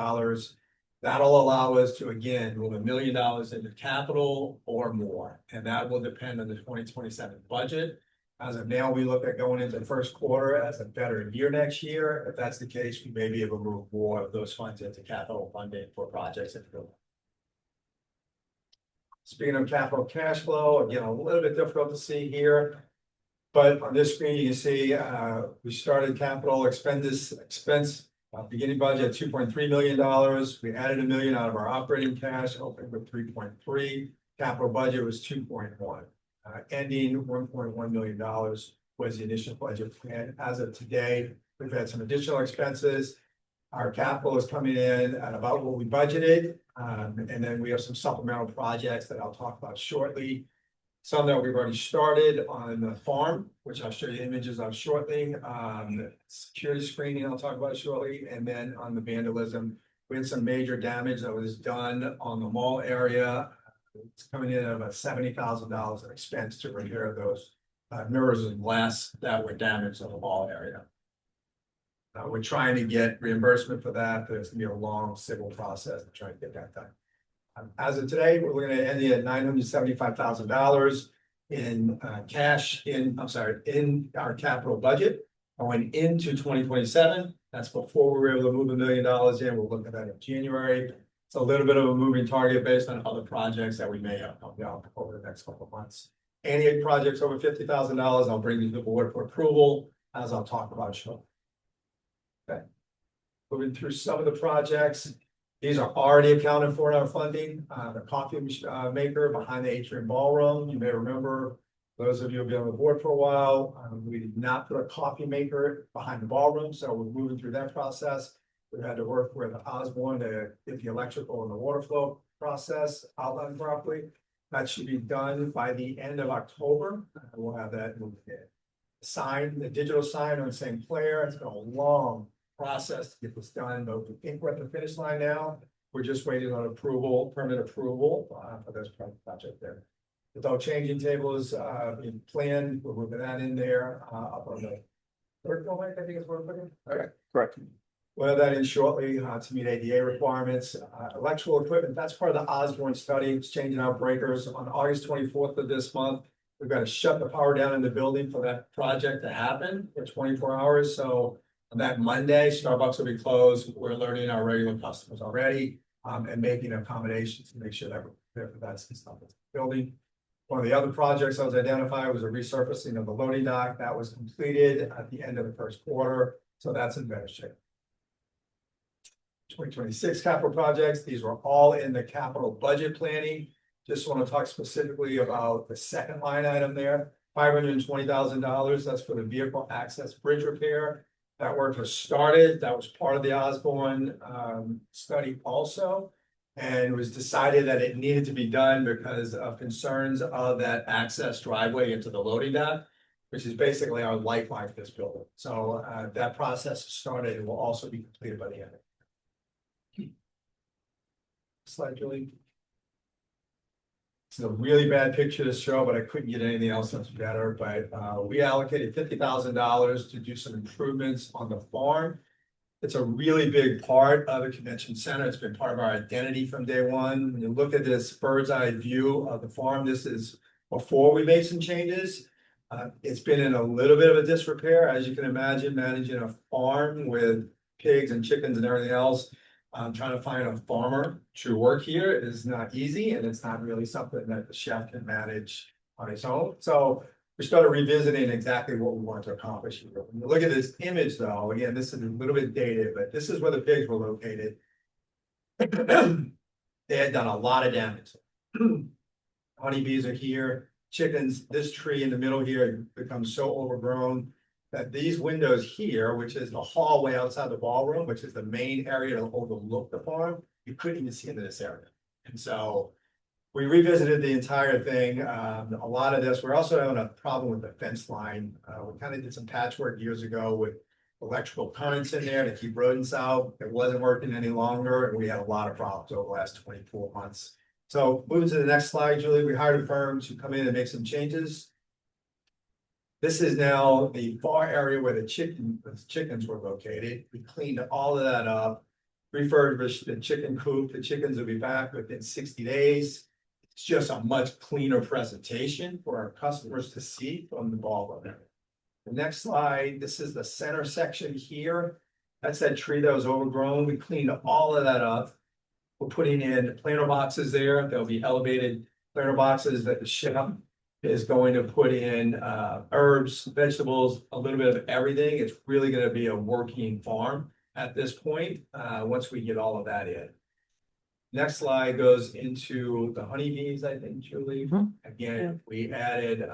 That'll allow us to, again, move $1 million into capital or more, and that will depend on the 2027 budget. As of now, we look at going into the first quarter as a better year next year. If that's the case, we may be able to move more of those funds into capital funding for projects in the building. Speaking of capital cash flow, again, a little bit difficult to see here. But on this screen, you can see we started capital expense beginning budget at $2.3 million. We added $1 million out of our operating cash, opening with 3.3. Capital budget was 2.1. Ending $1.1 million was the initial budget. And as of today, we've had some additional expenses. Our capital is coming in at about what we budgeted. And then we have some supplemental projects that I'll talk about shortly. Some that we've already started on the farm, which I'll show you images of shortly. Security screening, I'll talk about shortly. And then on the vandalism, we had some major damage that was done on the mall area. It's coming in at about $70,000 of expense to repair those mirrors and glass that were damaged in the mall area. We're trying to get reimbursement for that, but it's gonna be a long civil process to try and get that done. As of today, we're looking at ending at $975,000 in cash in our capital budget going into 2027. That's before we were able to move $1 million in. We'll look at that in January. It's a little bit of a moving target based on other projects that we may have coming up over the next couple of months. Any projects over $50,000, I'll bring to the board for approval, as I'll talk about shortly. Okay. Moving through some of the projects. These are already accounted for in our funding. The coffee maker behind the atrium ballroom. You may remember, those of you who have been on the board for a while, we did not put a coffee maker behind the ballroom, so we're moving through that process. We had to work with Osborne to get the electrical and the water flow process outlined properly. That should be done by the end of October. We'll have that moved in. The digital sign on St. Clair. It's been a long process to get this done, but we think we're at the finish line now. We're just waiting on approval, permit approval for this project there. Without changing tables in plan, we're moving that in there up on the third floor, I think is what we're putting. Okay, correct. We'll have that in shortly to meet ADA requirements. Electrical equipment, that's part of the Osborne study. It's changing out breakers on August 24th of this month. We've got to shut the power down in the building for that project to happen for 24 hours. So on that Monday, Starbucks will be closed. We're alerting our regular customers already and making accommodations to make sure that we're prepared for that stuff in the building. One of the other projects that was identified was a resurfacing of the loading dock. That was completed at the end of the first quarter. So that's in better shape. 2026 capital projects. These were all in the capital budget planning. Just want to talk specifically about the second line item there, $520,000. That's for the vehicle access bridge repair. That work was started. That was part of the Osborne study also. And it was decided that it needed to be done because of concerns of that access driveway into the loading dock, which is basically our lifeline for this building. So that process started and will also be completed by the end. Slide, Julie. It's a really bad picture to show, but I couldn't get anything else that's better. But we allocated $50,000 to do some improvements on the farm. It's a really big part of the convention center. It's been part of our identity from day one. When you look at this bird's eye view of the farm, this is before we made some changes. It's been in a little bit of a disrepair, as you can imagine, managing a farm with pigs and chickens and everything else. Trying to find a farmer to work here is not easy, and it's not really something that the chef can manage on his own. So we started revisiting exactly what we want to accomplish here. When you look at this image, though, again, this is a little bit dated, but this is where the pigs were located. They had done a lot of damage. Honeybees are here. Chickens, this tree in the middle here becomes so overgrown that these windows here, which is the hallway outside the ballroom, which is the main area to overlook the farm, you couldn't even see into this area. And so we revisited the entire thing. A lot of this, we're also having a problem with the fence line. We kind of did some patchwork years ago with electrical currents in there to keep rodents out. It wasn't working any longer, and we had a lot of problems over the last 24 months. So moving to the next slide, Julie, we hired a firm to come in and make some changes. This is now the far area where the chickens were located. We cleaned all of that up, refurbished the chicken coop. The chickens will be back within 60 days. It's just a much cleaner presentation for our customers to see from the ballroom. The next slide, this is the center section here. That's that tree that was overgrown. We cleaned all of that up. We're putting in planter boxes there. There'll be elevated planter boxes that the chef is going to put in herbs, vegetables, a little bit of everything. It's really going to be a working farm at this point once we get all of that in. Next slide goes into the honeybees, I think, Julie. Again, we added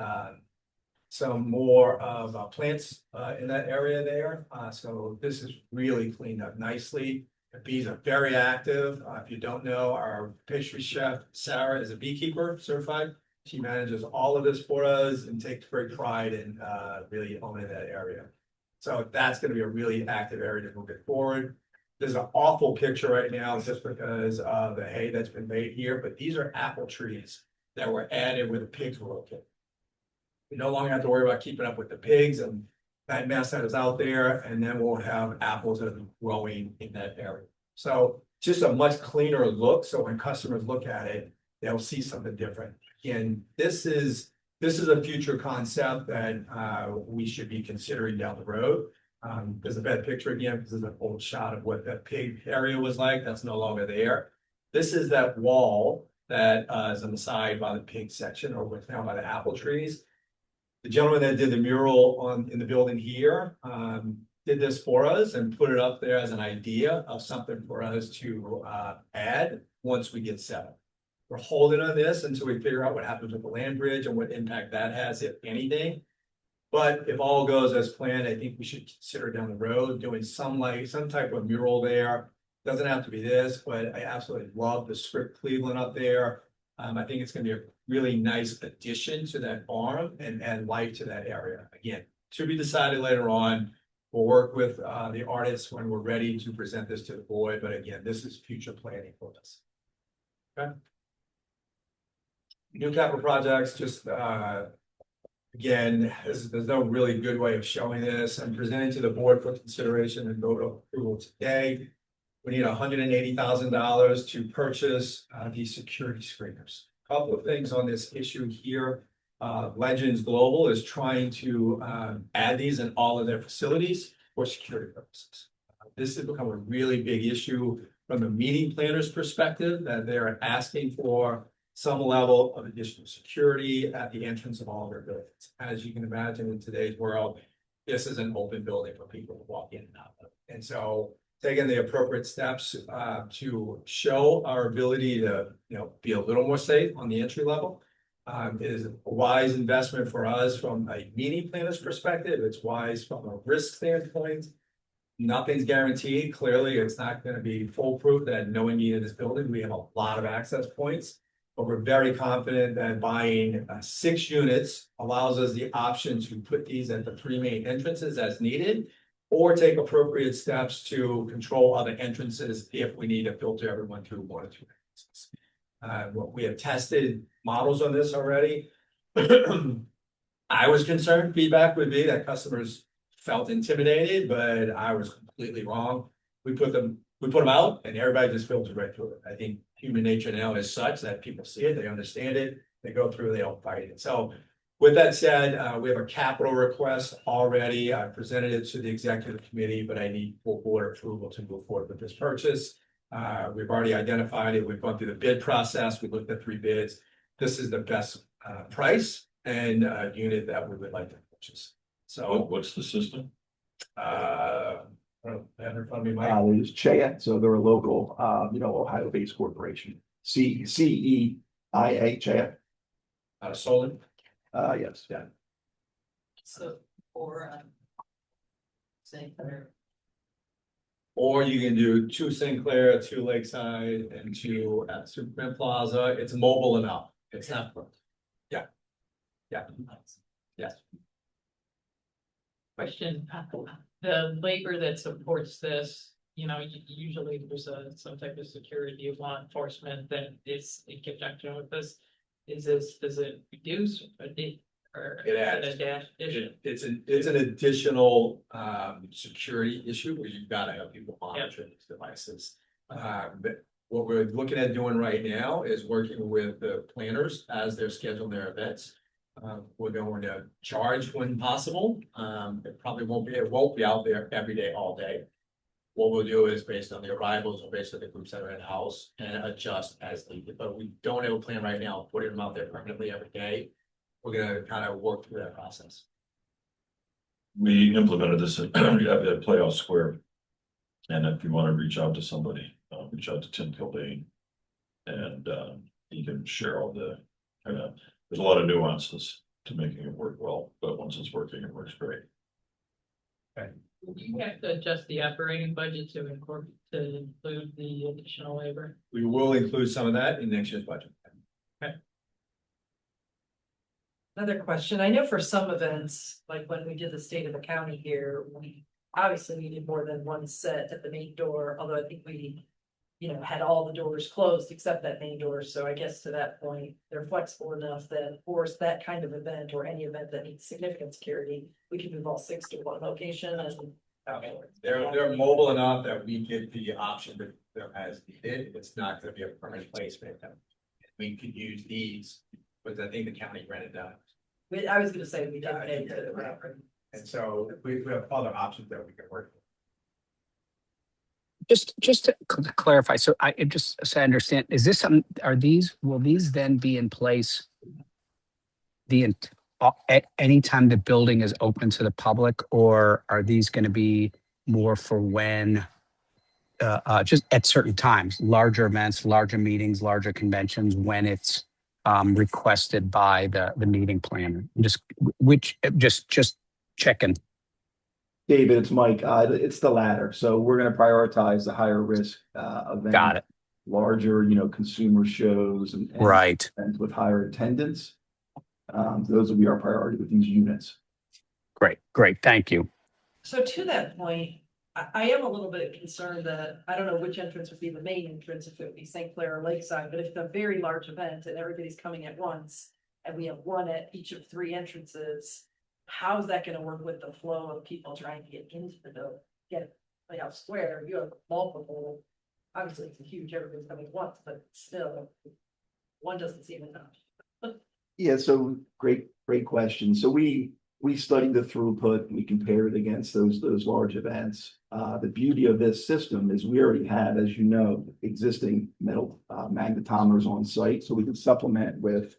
some more of plants in that area there. So this is really cleaned up nicely. The bees are very active. If you don't know, our pastry chef, Sarah, is a beekeeper certified. She manages all of this for us and takes great pride in really owning that area. So that's going to be a really active area to move it forward. There's an awful picture right now just because of the hay that's been made here, but these are apple trees that were added where the pigs were located. We no longer have to worry about keeping up with the pigs and that mess that is out there, and then we'll have apples that are growing in that area. So just a much cleaner look, so when customers look at it, they'll see something different. Again, this is a future concept that we should be considering down the road. There's a bad picture again, because there's an old shot of what that pig area was like, that's no longer there. This is that wall that is on the side by the pig section, or what's now by the apple trees. The gentleman that did the mural in the building here, did this for us and put it up there as an idea of something for us to add once we get settled. We're holding on this until we figure out what happens with the land bridge and what impact that has, if anything. But if all goes as planned, I think we should consider down the road doing some type of mural there. Doesn't have to be this, but I absolutely love the script Cleveland up there. I think it's gonna be a really nice addition to that farm and add life to that area. Again, to be decided later on. We'll work with the artists when we're ready to present this to the board, but again, this is future planning for us. Okay. New capital projects, just again, there's no really good way of showing this. I'm presenting to the board for consideration and vote of approval today. We need $180,000 to purchase these security screeners. Couple of things on this issue here. Legends Global is trying to add these in all of their facilities for security purposes. This has become a really big issue from the meeting planners' perspective, that they're asking for some level of additional security at the entrance of all of their buildings. As you can imagine, in today's world, this is an open building for people to walk in and out of. And so taking the appropriate steps to show our ability to, be a little more safe on the entry level. Is a wise investment for us from a meeting planner's perspective. It's wise from a risk standpoint. Nothing's guaranteed. Clearly, it's not going to be foolproof that no one needed this building. We have a lot of access points, but we're very confident that buying 6 units allows us the option to put these at the 3 main entrances as needed, or take appropriate steps to control other entrances if we need to filter everyone through 1 or 2 entrances. We have tested models on this already. I was concerned feedback would be that customers felt intimidated, but I was completely wrong. We put them out and everybody just filtered right through it. I think human nature now is such that people see it, they understand it, they go through, they don't fight it. So with that said, we have a capital request already. I presented it to the executive committee, but I need full board approval to move forward with this purchase. We've already identified it. We've gone through the bid process. We looked at 3 bids. This is the best price and unit that we would like to purchase. So What's the system? I don't have it in front of me, Mike. There's Chaya, so they're a local, Ohio-based corporation. CEIA Chaya. Out of Solon. Yes. Yeah. So, or St. Clair. Or you can do 2 Sinclair, 2 Lakeside, and 2 at Superman Plaza. It's mobile enough. It's not. Yeah. Yeah. Yes. Question, the labor that supports this, usually there's some type of security of law enforcement that is in conjunction with this. Does it reduce or It adds. is it a dash issue? It's an additional security issue where you've got to have people monitoring these devices. But what we're looking at doing right now is working with the planners as they're scheduling their events. We're going to charge when possible. It won't be out there every day, all day. What we'll do is based on the arrivals or based on the groups that are in house and adjust as needed. But we don't have a plan right now, putting them out there permanently every day. We're gonna kind of work through that process. We implemented this at Playoff Square. And if you want to reach out to somebody, reach out to Tim Kildane. And he can share all the there's a lot of nuances to making it work well, but once it's working, it works great. Okay. You have to adjust the operating budget to include the additional labor. We will include some of that in next year's budget. Another question, I know for some events, like when we did the state of the county here, we obviously needed more than 1 set at the main door, although I think we had all the doors closed except that main door. So I guess to that point, they're flexible enough that, of course, that kind of event or any event that needs significant security, we can move all 6 to one location and. They're mobile enough that we get the option that they're as needed. It's not gonna be a permanent placement. We could use these, but I think the county rented them. I was gonna say we did pay to the rapper. And so we have other options that we can work with. Just to clarify, so so I understand, is this some, will these then be in place at any time the building is open to the public, or are these going to be more for when, just at certain times, larger events, larger meetings, larger conventions, when it's requested by the meeting planner? Just checking. David, it's Mike. It's the latter. So we're going to prioritize the higher risk events. Got it. Larger, consumer shows and Right. events with higher attendance. Those will be our priority with these units. Great. Thank you. So to that point, I am a little bit concerned that I don't know which entrance would be the main entrance, if it would be St. Clair or Lakeside, but if it's a very large event and everybody's coming at once and we have one at each of 3 entrances, how's that gonna work with the flow of people trying to get into the building, get Playhouse Square? You have multiple, obviously it's huge, everybody's coming at once, but still, one doesn't seem enough. Yeah, so great question. So we studied the throughput, we compared it against those large events. The beauty of this system is we already have, as you know, existing metal magnetometers on site, so we can supplement with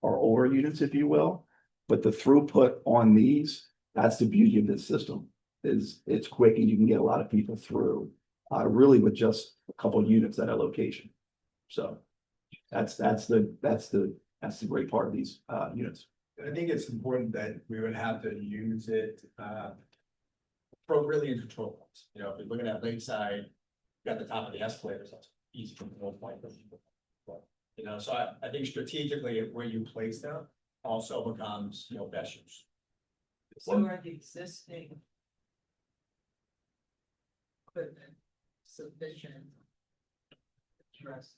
our older units, if you will. But the throughput on these, that's the beauty of this system, is it's quick and you can get a lot of people through, really with just a couple of units at a location. So that's the great part of these units. I think it's important that we would have to use it appropriately in control points. If you're looking at Lakeside, you got the top of the escalators, that's easy control point. So I think strategically where you place them also becomes, best use. So are the existing equipment sufficient to address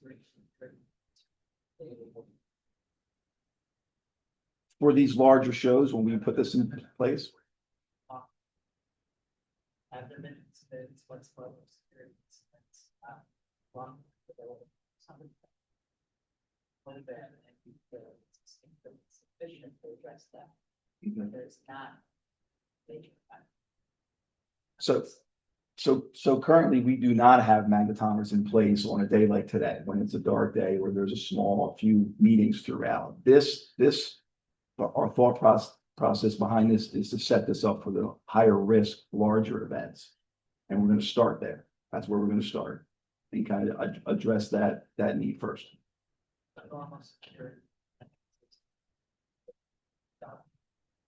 For these larger shows, when we put this in place, at the minutes, it's what's experience. Sufficient to address that. There's not. So currently we do not have magnetometers in place on a day like today, when it's a dark day where there's a few meetings throughout. Our thought process behind this is to set this up for the higher risk, larger events. And we're going to start there. That's where we're going to start and kind of address that need first.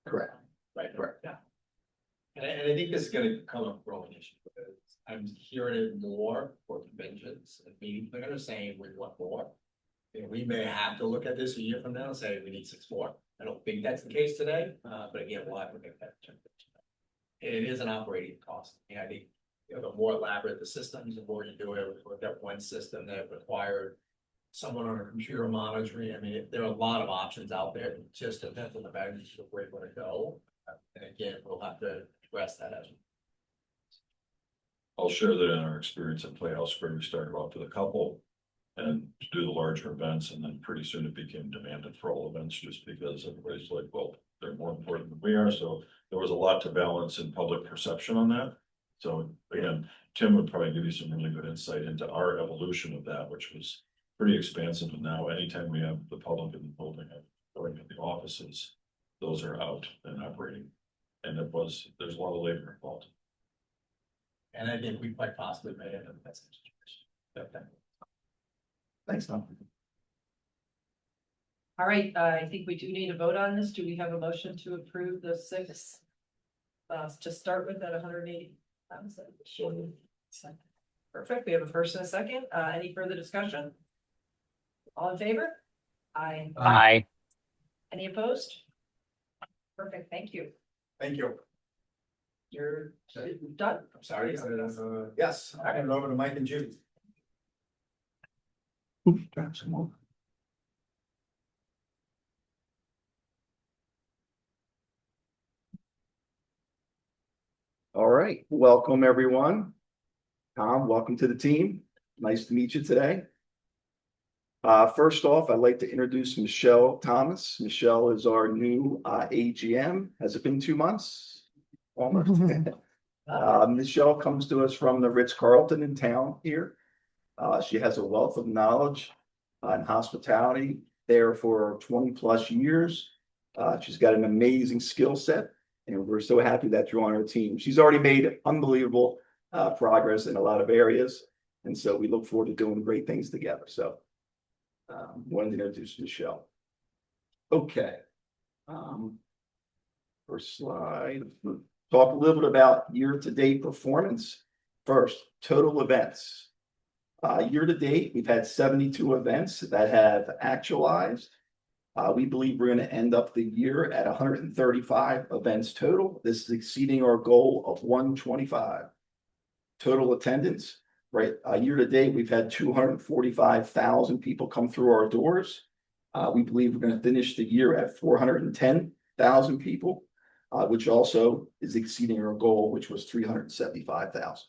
Correct. Right. Yeah. And I think this is gonna become a growing issue because I'm hearing it more for conventions and meetings. They're gonna say we want more. And we may have to look at this a year from now and say we need 6 more. I don't think that's the case today, but again, we'll have to make that change. It is an operating cost. And I think the more elaborate the systems, the more you do it. We've got one system that required someone on a computer monitoring. I mean, there are a lot of options out there. It just depends on the magnitude of where you want to go. And again, we'll have to address that as well. I'll share that in our experience at Playhouse Square, we started off with a couple and to do the larger events, and then pretty soon it became demanded for all events just because everybody's like, well, they're more important than we are. So there was a lot to balance in public perception on that. So again, Tim would probably give you some really good insight into our evolution of that, which was pretty expansive. And now anytime we have the public in the building and going to the offices, those are out and operating. And there's a lot of labor involved. And I think we quite possibly may end up in that situation. Okay. Thanks, Tom. All right, I think we do need a vote on this. Do we have a motion to approve the 6? To start with at 180,000. Perfect. We have a first and a second. Any further discussion? All in favor? Aye. Aye. Any opposed? Perfect. Thank you. Thank you. You're done. I'm sorry. Yes, I hand it over to Mike and Judy. Drop some more. All right, welcome everyone. Tom, welcome to the team. Nice to meet you today. First off, I'd like to introduce Michelle Thomas. Michelle is our new AGM. Has it been 2 months? Almost. Michelle comes to us from the Ritz-Carlton in town here. She has a wealth of knowledge in hospitality there for 20+ years. She's got an amazing skill set, and we're so happy that you're on our team. She's already made unbelievable progress in a lot of areas, and so we look forward to doing great things together. So wanted to introduce Michelle. Okay. First slide. Talk a little bit about year-to-date performance. First, total events. Year-to-date, we've had 72 events that have actualized. We believe we're going to end up the year at 135 events total. This is exceeding our goal of 125. Total attendance, right? Year-to-date, we've had 245,000 people come through our doors. We believe we're going to finish the year at 410,000 people, which also is exceeding our goal, which was 375,000.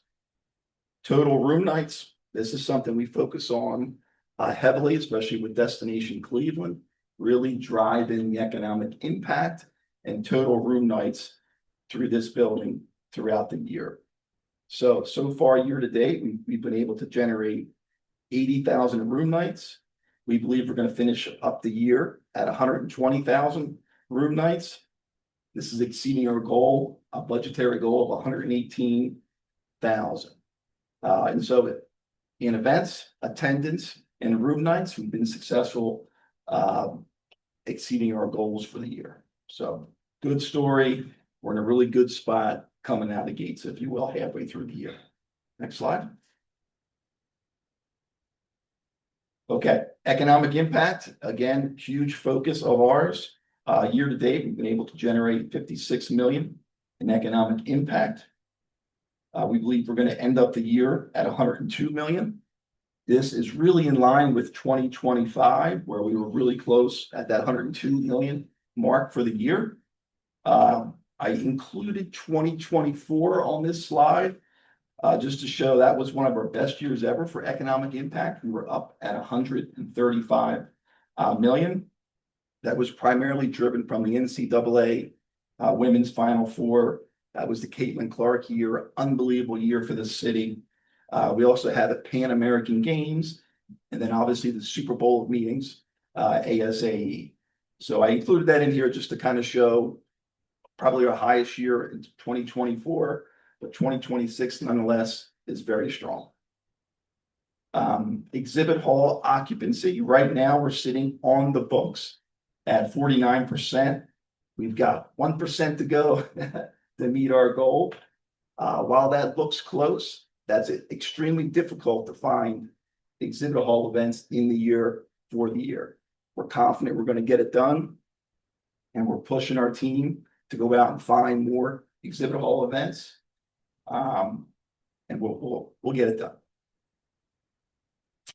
Total room nights. This is something we focus on heavily, especially with Destination Cleveland, really driving the economic impact and total room nights through this building throughout the year. So far year-to-date, we've been able to generate 80,000 room nights. We believe we're going to finish up the year at 120,000 room nights. This is exceeding our goal, a budgetary goal of 118,000. And so in events, attendance, and room nights, we've been successful exceeding our goals for the year. So good story. We're in a really good spot coming out of the gates, if you will, halfway through the year. Next slide. Okay, economic impact, again, huge focus of ours. Year-to-date, we've been able to generate 56 million in economic impact. We believe we're going to end up the year at 102 million. This is really in line with 2025, where we were really close at that 102 million mark for the year. I included 2024 on this slide, just to show that was one of our best years ever for economic impact. We were up at 135 million. That was primarily driven from the NCAA Women's Final Four. That was the Caitlin Clark year, unbelievable year for the city. We also had the Pan American Games, and then obviously the Super Bowl of meetings, ASAE. So I included that in here just to kind of show probably our highest year in 2024, but 2026 nonetheless is very strong. Exhibit hall occupancy. Right now we're sitting on the books at 49%. We've got 1% to go to meet our goal. While that looks close, that's extremely difficult to find exhibit hall events in the year for the year. We're confident we're going to get it done, and we're pushing our team to go out and find more exhibit hall events, and we'll get it done.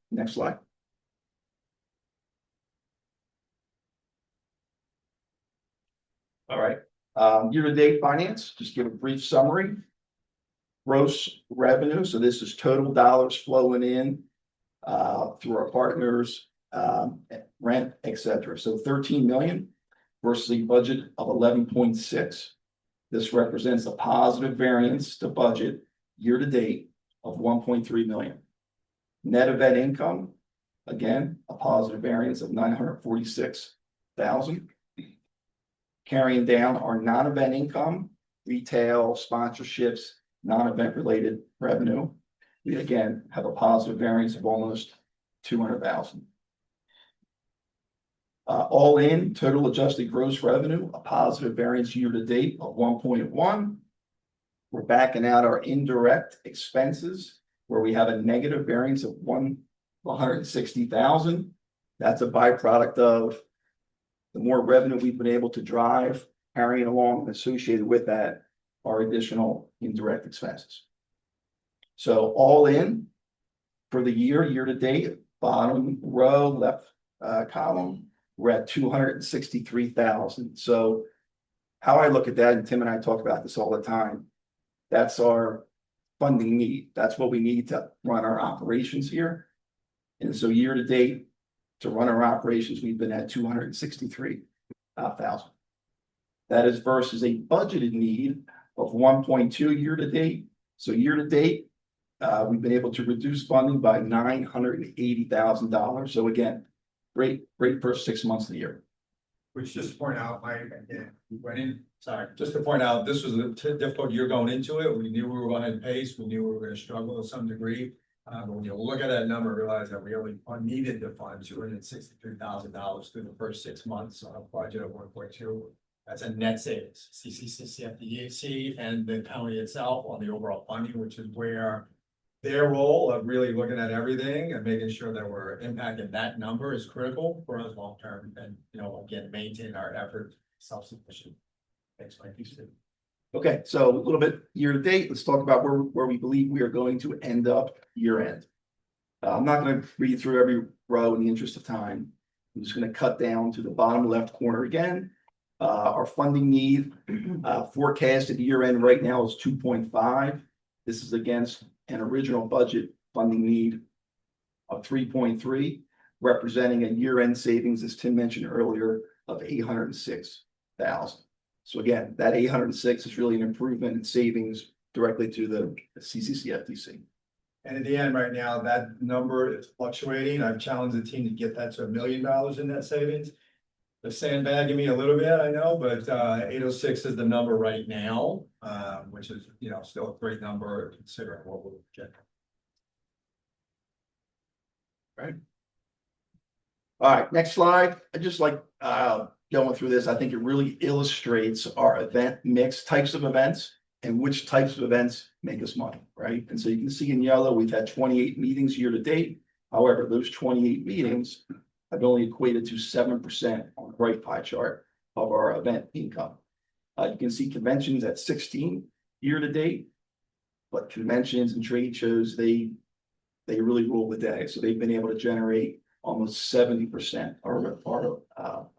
Next slide. All right. Year-to-date finance, just give a brief summary. Gross revenue, so this is total dollars flowing in through our partners, rent, etc. So 13 million versus a budget of 11.6. This represents a positive variance to budget year-to-date of 1.3 million. Net event income, again, a positive variance of 946,000. Carrying down our non-event income, retail, sponsorships, non-event related revenue. We again have a positive variance of almost 200,000. All in, total adjusted gross revenue, a positive variance year-to-date of 1.1. We're backing out our indirect expenses, where we have a negative variance of 160,000. That's a byproduct of the more revenue we've been able to drive, carrying along associated with that are additional indirect expenses. So all in for the year-to-date, bottom row, left column, we're at 263,000. So how I look at that, and Tim and I talk about this all the time, that's our funding need. That's what we need to run our operations here. And so year to date, to run our operations, we've been at 263,000. That is versus a budgeted need of 1.2 year to date. So year to date, we've been able to reduce funding by $980,000. So again, great first 6 months of the year. Which just to point out, Mike, again, just to point out, this was a difficult year going into it. We knew we were going to pace, we knew we were going to struggle to some degree. But when you look at that number, realize that we only needed to fund $263,000 through the first 6 months on a budget of 1.2. That's a net savings, CCCFDC and the county itself on the overall funding, which is where their role of really looking at everything and making sure that we're impacting that number is critical for us long term. And, again, maintain our effort self-sufficient. Thanks, Mike. Okay, so a little bit year to date, let's talk about where we believe we are going to end up year end. I'm not going to read through every row in the interest of time. I'm just going to cut down to the bottom left corner again. Our funding need forecasted year end right now is 2.5. This is against an original budget funding need of 3.3, representing a year end savings, as Tim mentioned earlier, of 806,000. So again, that 806 is really an improvement in savings directly to the CCCFDC. And at the end, right now, that number is fluctuating. I've challenged the team to get that to $1 million in net savings. They're sandbagging me a little bit, I know, but 806 is the number right now, which is, still a great number considering what we're getting. Right. All right, next slide. I just like going through this. I think it really illustrates our event mix, types of events, and which types of events make us money, right? And so you can see in yellow, we've had 28 meetings year to date. However, those 28 meetings have only equated to 7% on the right pie chart of our event income. You can see conventions at 16 year to date, but conventions and trade shows, they really rule the day. So they've been able to generate almost 70% of our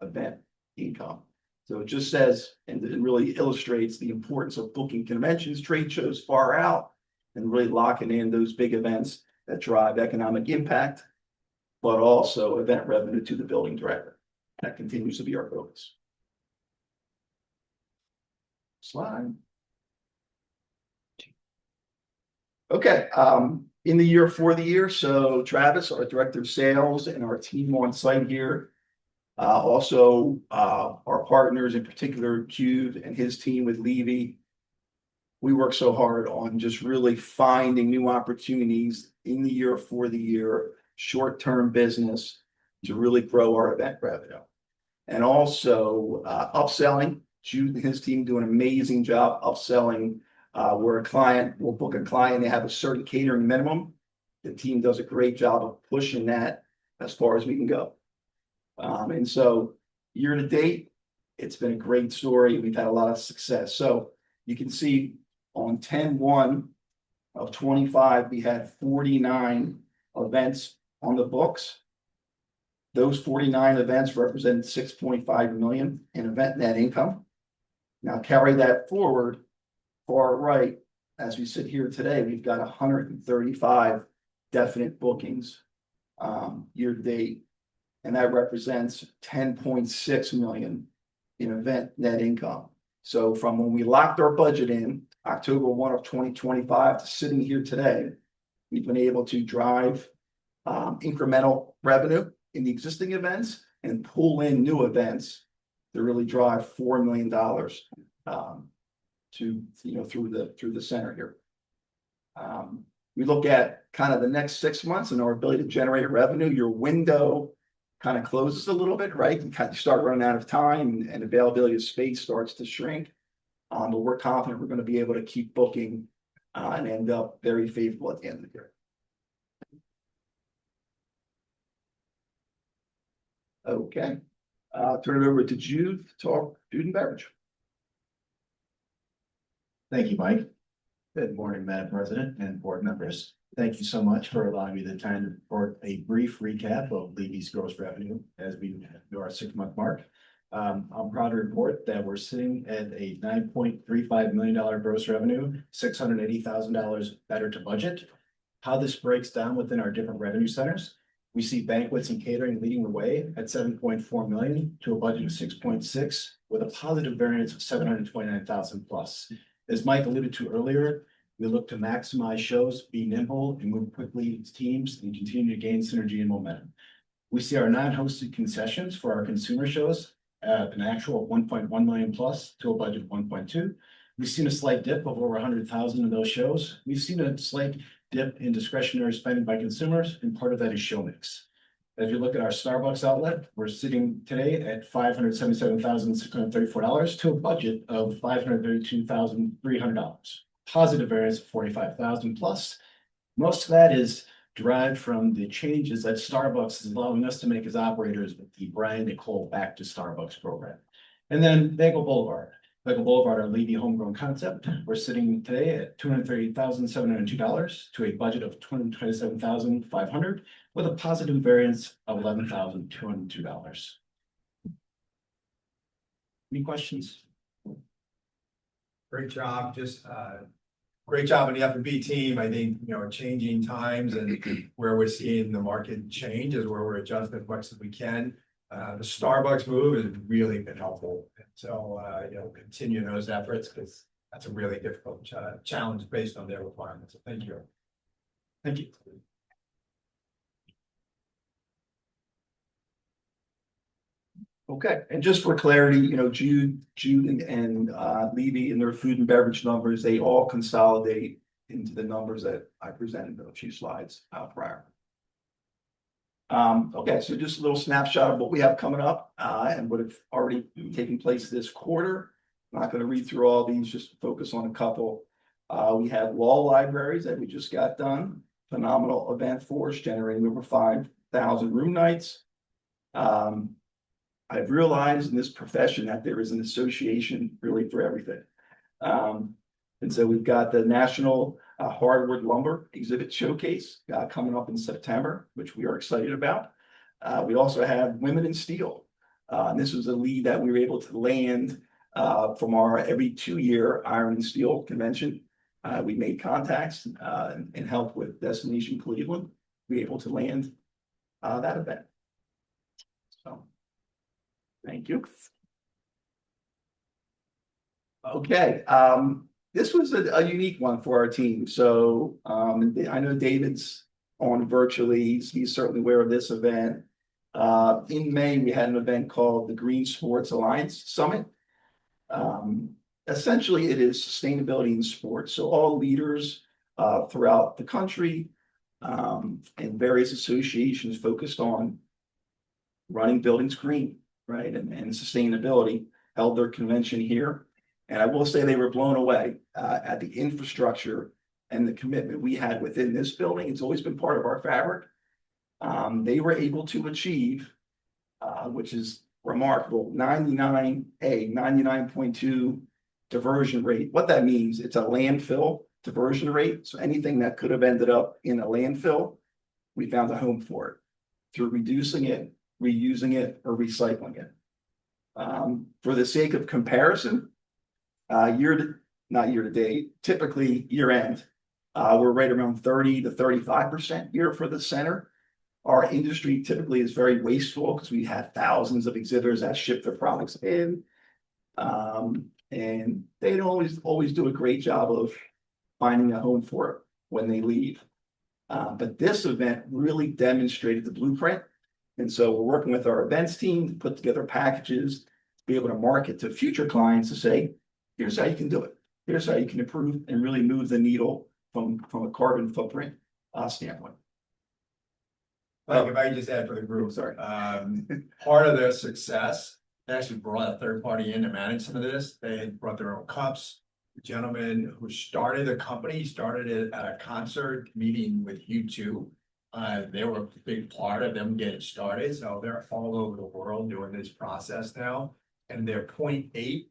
event income. So it just says, and it really illustrates the importance of booking conventions, trade shows far out, and really locking in those big events that drive economic impact, but also event revenue to the building director. That continues to be our focus. Slide. Okay, in the year for the year, so Travis, our director of sales, and our team on site here, also our partners, in particular, Cube and his team with Levy. We work so hard on just really finding new opportunities in the year for the year, short-term business to really grow our event revenue. And also upselling. Jude and his team do an amazing job upselling where a client will book a client, they have a certain catering minimum. The team does a great job of pushing that as far as we can go. And so year to date, it's been a great story. We've had a lot of success. So you can see on 10/1 of 25, we had 49 events on the books. Those 49 events represent 6.5 million in event net income. Now carry that forward, far right, as we sit here today, we've got 135 definite bookings year to date, and that represents 10.6 million in event net income. So from when we locked our budget in October 1 of 2025 to sitting here today, we've been able to drive incremental revenue in the existing events and pull in new events to really drive $4 million through the center here. We look at kind of the next 6 months and our ability to generate revenue. Your window kind of closes a little bit, right? You kind of start running out of time and availability of space starts to shrink. But we're confident we're going to be able to keep booking and end up very favorable at the end of the year. Okay, turn it over to Jude to talk food and beverage. Thank you, Mike. Good morning, Madam President and board members. Thank you so much for allowing me the time to report a brief recap of Levy's gross revenue as we do our 6-month mark. I'm proud to report that we're sitting at a $9.35 million gross revenue, $680,000 better to budget. How this breaks down within our different revenue centers. We see banquets and catering leading the way at 7.4 million to a budget of 6.6 with a positive variance of 729,000 plus. As Mike alluded to earlier, we look to maximize shows, be nimble and move quickly as teams and continue to gain synergy and momentum. We see our non-hosted concessions for our consumer shows an actual of 1.1 million plus to a budget of 1.2. We've seen a slight dip of over 100,000 in those shows. We've seen a slight dip in discretionary spending by consumers, and part of that is show mix. As you look at our Starbucks outlet, we're sitting today at $577,634 to a budget of $532,300. Positive variance of 45,000 plus. Most of that is derived from the changes that Starbucks is allowing us to make as operators with the Brian Nicole Back to Starbucks program. And then Bagel Boulevard. Bagel Boulevard, our Levy homegrown concept. We're sitting today at $230,702 to a budget of $227,500 with a positive variance of $11,202. Any questions? Great job, great job on the F&B team. I think, changing times and where we're seeing the market change is where we're adjusting as much as we can. The Starbucks move has really been helpful. So, continue those efforts because that's a really difficult challenge based on their requirements. So thank you. Thank you. Okay, and just for clarity, Jude and Levy and their food and beverage numbers, they all consolidate into the numbers that I presented a few slides prior. Okay, so just a little snapshot of what we have coming up and what have already taken place this quarter. I'm not going to read through all these, just focus on a couple. We have law libraries that we just got done. Phenomenal event for us, generating over 5,000 room nights. I've realized in this profession that there is an association really for everything. And so we've got the National Hardwood Lumber Exhibit Showcase coming up in September, which we are excited about. We also have Women in Steel. And this was a lead that we were able to land from our every 2-year Iron and Steel convention. We made contacts and helped with Destination Cleveland. We were able to land that event. So. Thank you. Okay, this was a unique one for our team. So I know David's on virtually. He's certainly aware of this event. In May, we had an event called the Green Sports Alliance Summit. Essentially, it is sustainability in sports. So all leaders throughout the country and various associations focused on running buildings green. Right, and sustainability held their convention here. And I will say they were blown away at the infrastructure and the commitment we had within this building. It's always been part of our fabric. They were able to achieve, which is remarkable, 99.2 diversion rate. What that means, it's a landfill diversion rate. So anything that could have ended up in a landfill, we found a home for it through reducing it, reusing it, or recycling it. For the sake of comparison, not year to date, typically year end, we're right around 30 to 35% here for the center. Our industry typically is very wasteful because we have thousands of exhibitors that ship their products in. And they don't always do a great job of finding a home for it when they leave. But this event really demonstrated the blueprint. And so we're working with our events team to put together packages to be able to market to future clients to say, here's how you can do it. Here's how you can improve and really move the needle from a carbon footprint standpoint. Like if I could just add for the group, sorry. Part of their success, they actually brought a third party in to manage some of this. They had brought their own cups. The gentleman who started the company started it at a concert meeting with U2. They were a big part of them getting started. So they're all over the world doing this process now. And their 0.8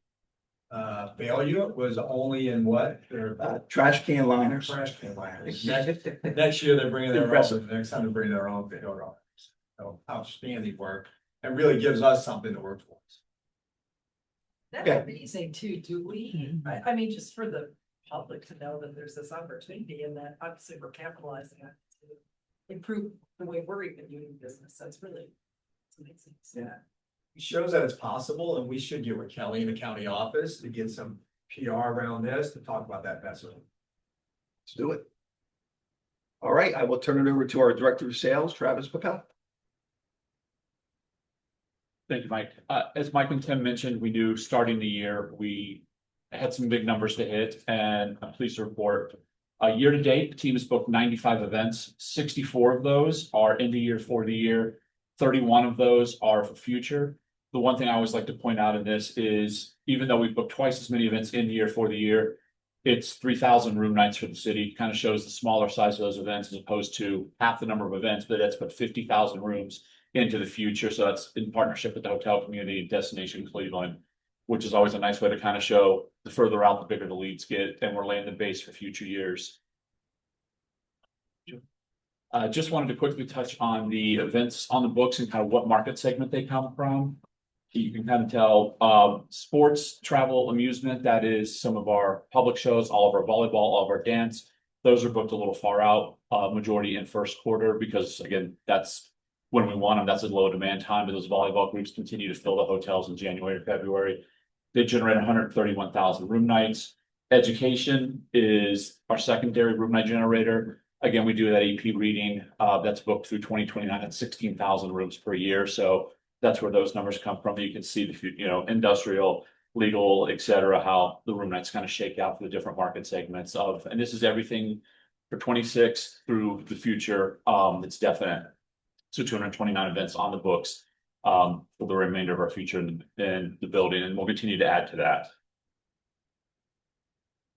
failure was only in what? Their Trash can liners. trash can liners. Next year, they're bringing their Impressive. own, next time they bring their own failure liners. So outstanding work, and really gives us something to work towards. That's Okay. amazing too. Do we, I mean, just for the public to know that there's this opportunity and that obviously we're capitalizing on it to improve the way we're even doing business. That's really, it's amazing. So, Yeah. It shows that it's possible, and we should get with Kelly in the county office to get some PR around this, to talk about that message. Let's do it. All right, I will turn it over to our Director of Sales, Travis Papel. Thank you, Mike. As Mike and Tim mentioned, we knew starting the year, we had some big numbers to hit, and I'm pleased to report. Year to date, the team has booked 95 events. 64 of those are in the year for the year. 31 of those are for future. The one thing I always like to point out in this is, even though we've booked twice as many events in the year for the year, it's 3,000 room nights for the city. Kind of shows the smaller size of those events as opposed to half the number of events, but that's put 50,000 rooms into the future. So that's in partnership with the hotel community, Destination Cleveland, which is always a nice way to kind of show the further out, the bigger the leads get, and we're laying the base for future years. Just wanted to quickly touch on the events on the books and kind of what market segment they come from. You can kind of tell sports, travel, amusement, that is some of our public shows, all of our volleyball, all of our dance. Those are booked a little far out, majority in first quarter, because again, that's when we want them. That's a low demand time, but those volleyball groups continue to fill the hotels in January, February. They generate 131,000 room nights. Education is our secondary room night generator. Again, we do that AP reading that's booked through 2029 at 16,000 rooms per year. So that's where those numbers come from. You can see the industrial, legal, et cetera, how the room nights kind of shake out for the different market segments of, and this is everything for 26 through the future. It's definite. So 229 events on the books for the remainder of our future in the building, and we'll continue to add to that.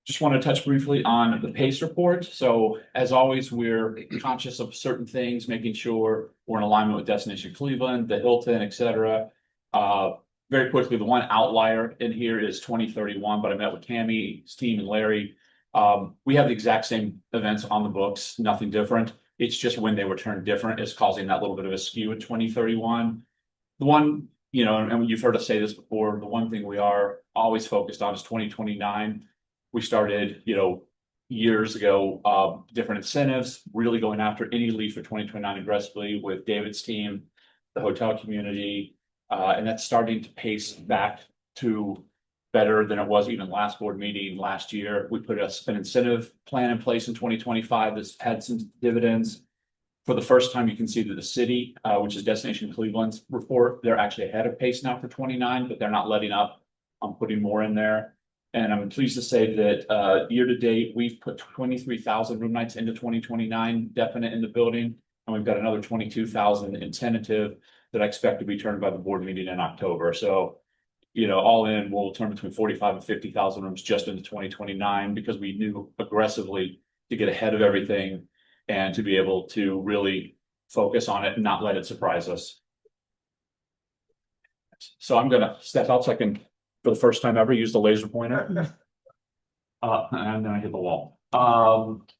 Just want to touch briefly on the PACE report. So as always, we're conscious of certain things, making sure we're in alignment with Destination Cleveland, the Hilton, et cetera. Very quickly, the one outlier in here is 2031, but I met with Cammy's team and Larry. We have the exact same events on the books, nothing different. It's just when they were turned different is causing that little bit of a skew in 2031. The one, and you've heard us say this before, the one thing we are always focused on is 2029. We started, years ago, different incentives, really going after any lead for 2029 aggressively with David's team, the hotel community, and that's starting to pace back to better than it was even last board meeting last year. We put an incentive plan in place in 2025 that's had some dividends. For the first time, you can see that the city, which is Destination Cleveland's report, they're actually ahead of pace now for 29, but they're not letting up. I'm putting more in there. And I'm pleased to say that year to date, we've put 23,000 room nights into 2029 definite in the building. And we've got another 22,000 in tentative that I expect to be turned by the board meeting in October. So, all in, we'll turn between 45 and 50,000 rooms just into 2029 because we knew aggressively to get ahead of everything and to be able to really focus on it and not let it surprise us. So I'm going to step out so I can, for the first time ever, use the laser pointer. And then I hit the wall.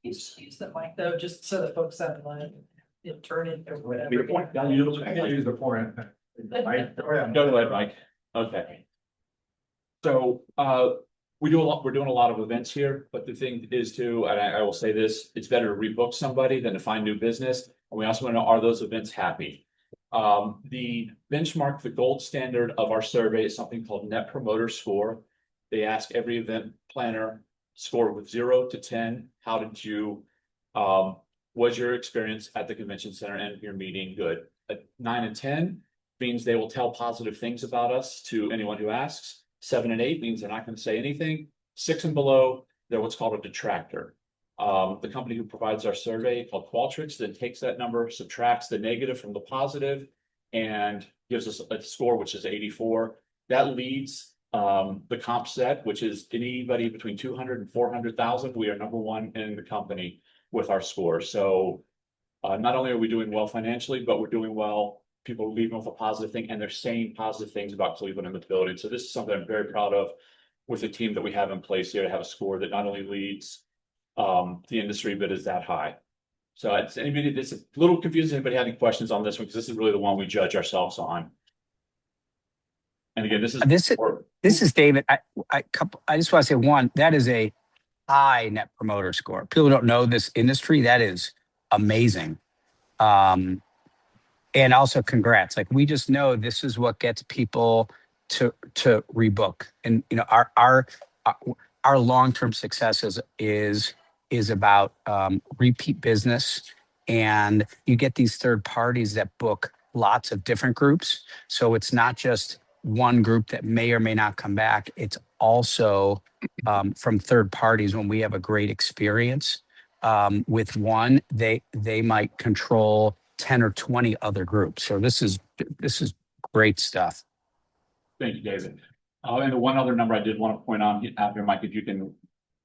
Use the mic though, just so the folks on the line, turn it or whatever. Use the point. Go ahead, Mike. Okay. So we're doing a lot of events here, but the thing is too, and I will say this, it's better to rebook somebody than to find new business. And we also want to know, are those events happy? The benchmark, the gold standard of our survey is something called Net Promoter Score. They ask every event planner, score with 0 to 10. How did you, was your experience at the convention center and your meeting good? 9 and 10 means they will tell positive things about us to anyone who asks. 7 and 8 means they're not going to say anything. 6 and below, they're what's called a detractor. The company who provides our survey, called Qualtrics, then takes that number, subtracts the negative from the positive, and gives us a score which is 84. That leads the comp set, which is anybody between 200 and 400,000. We are number one in the company with our score. So not only are we doing well financially, but we're doing well. People are leaving with a positive thing, and they're saying positive things about Cleveland in the building. So this is something I'm very proud of. with the team that we have in place here to have a score that not only leads the industry, but is that high. So it's anybody, it's a little confusing. Anybody have any questions on this one? Because this is really the one we judge ourselves on. And again, this is David. I just want to say one, that is a high net promoter score. People don't know this industry. That is amazing. And also congrats. Like, we just know this is what gets people to rebook. And you know, our long-term success is about repeat business, and you get these third parties that book lots of different groups. So it's not just one group that may or may not come back. It's also from third parties. When we have a great experience with one, they might control 10 or 20 other groups. So this is great stuff. Thank you, David. And the one other number I did want to point out here, Mike, if you can,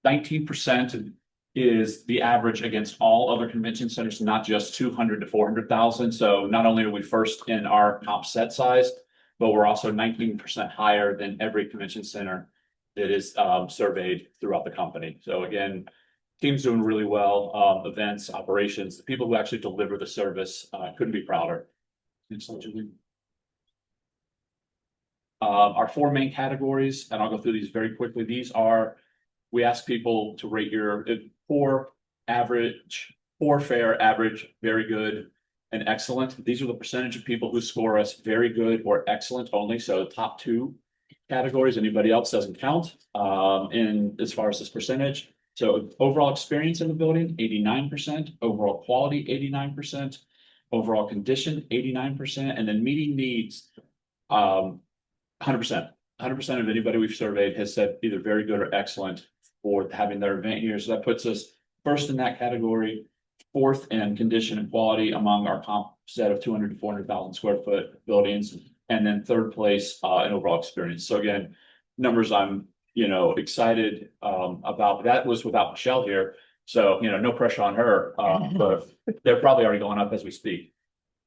19% is the average against all other convention centers, not just 200 to 400,000. So not only are we first in our comp set size, but we're also 19% higher than every convention center that is surveyed throughout the company. So again, team's doing really well. Events, operations, the people who actually deliver the service, couldn't be prouder. Our four main categories, and I'll go through these very quickly. These are, we ask people to rate your poor, average, poor, fair, average, very good, and excellent. These are the percentage of people who score us very good or excellent only. So top two categories, anybody else doesn't count in as far as this percentage. So overall experience in the building, 89%, overall quality, 89%, overall condition, 89%, and then meeting needs, 100%. 100% of anybody we've surveyed has said either very good or excellent for having their event here. So that puts us first in that category, fourth in condition and quality among our comp set of 200 to 400,000 square foot buildings, and then third place in overall experience. So again, numbers I'm excited about. That was without Michelle here, so no pressure on her, but they're probably already going up as we speak.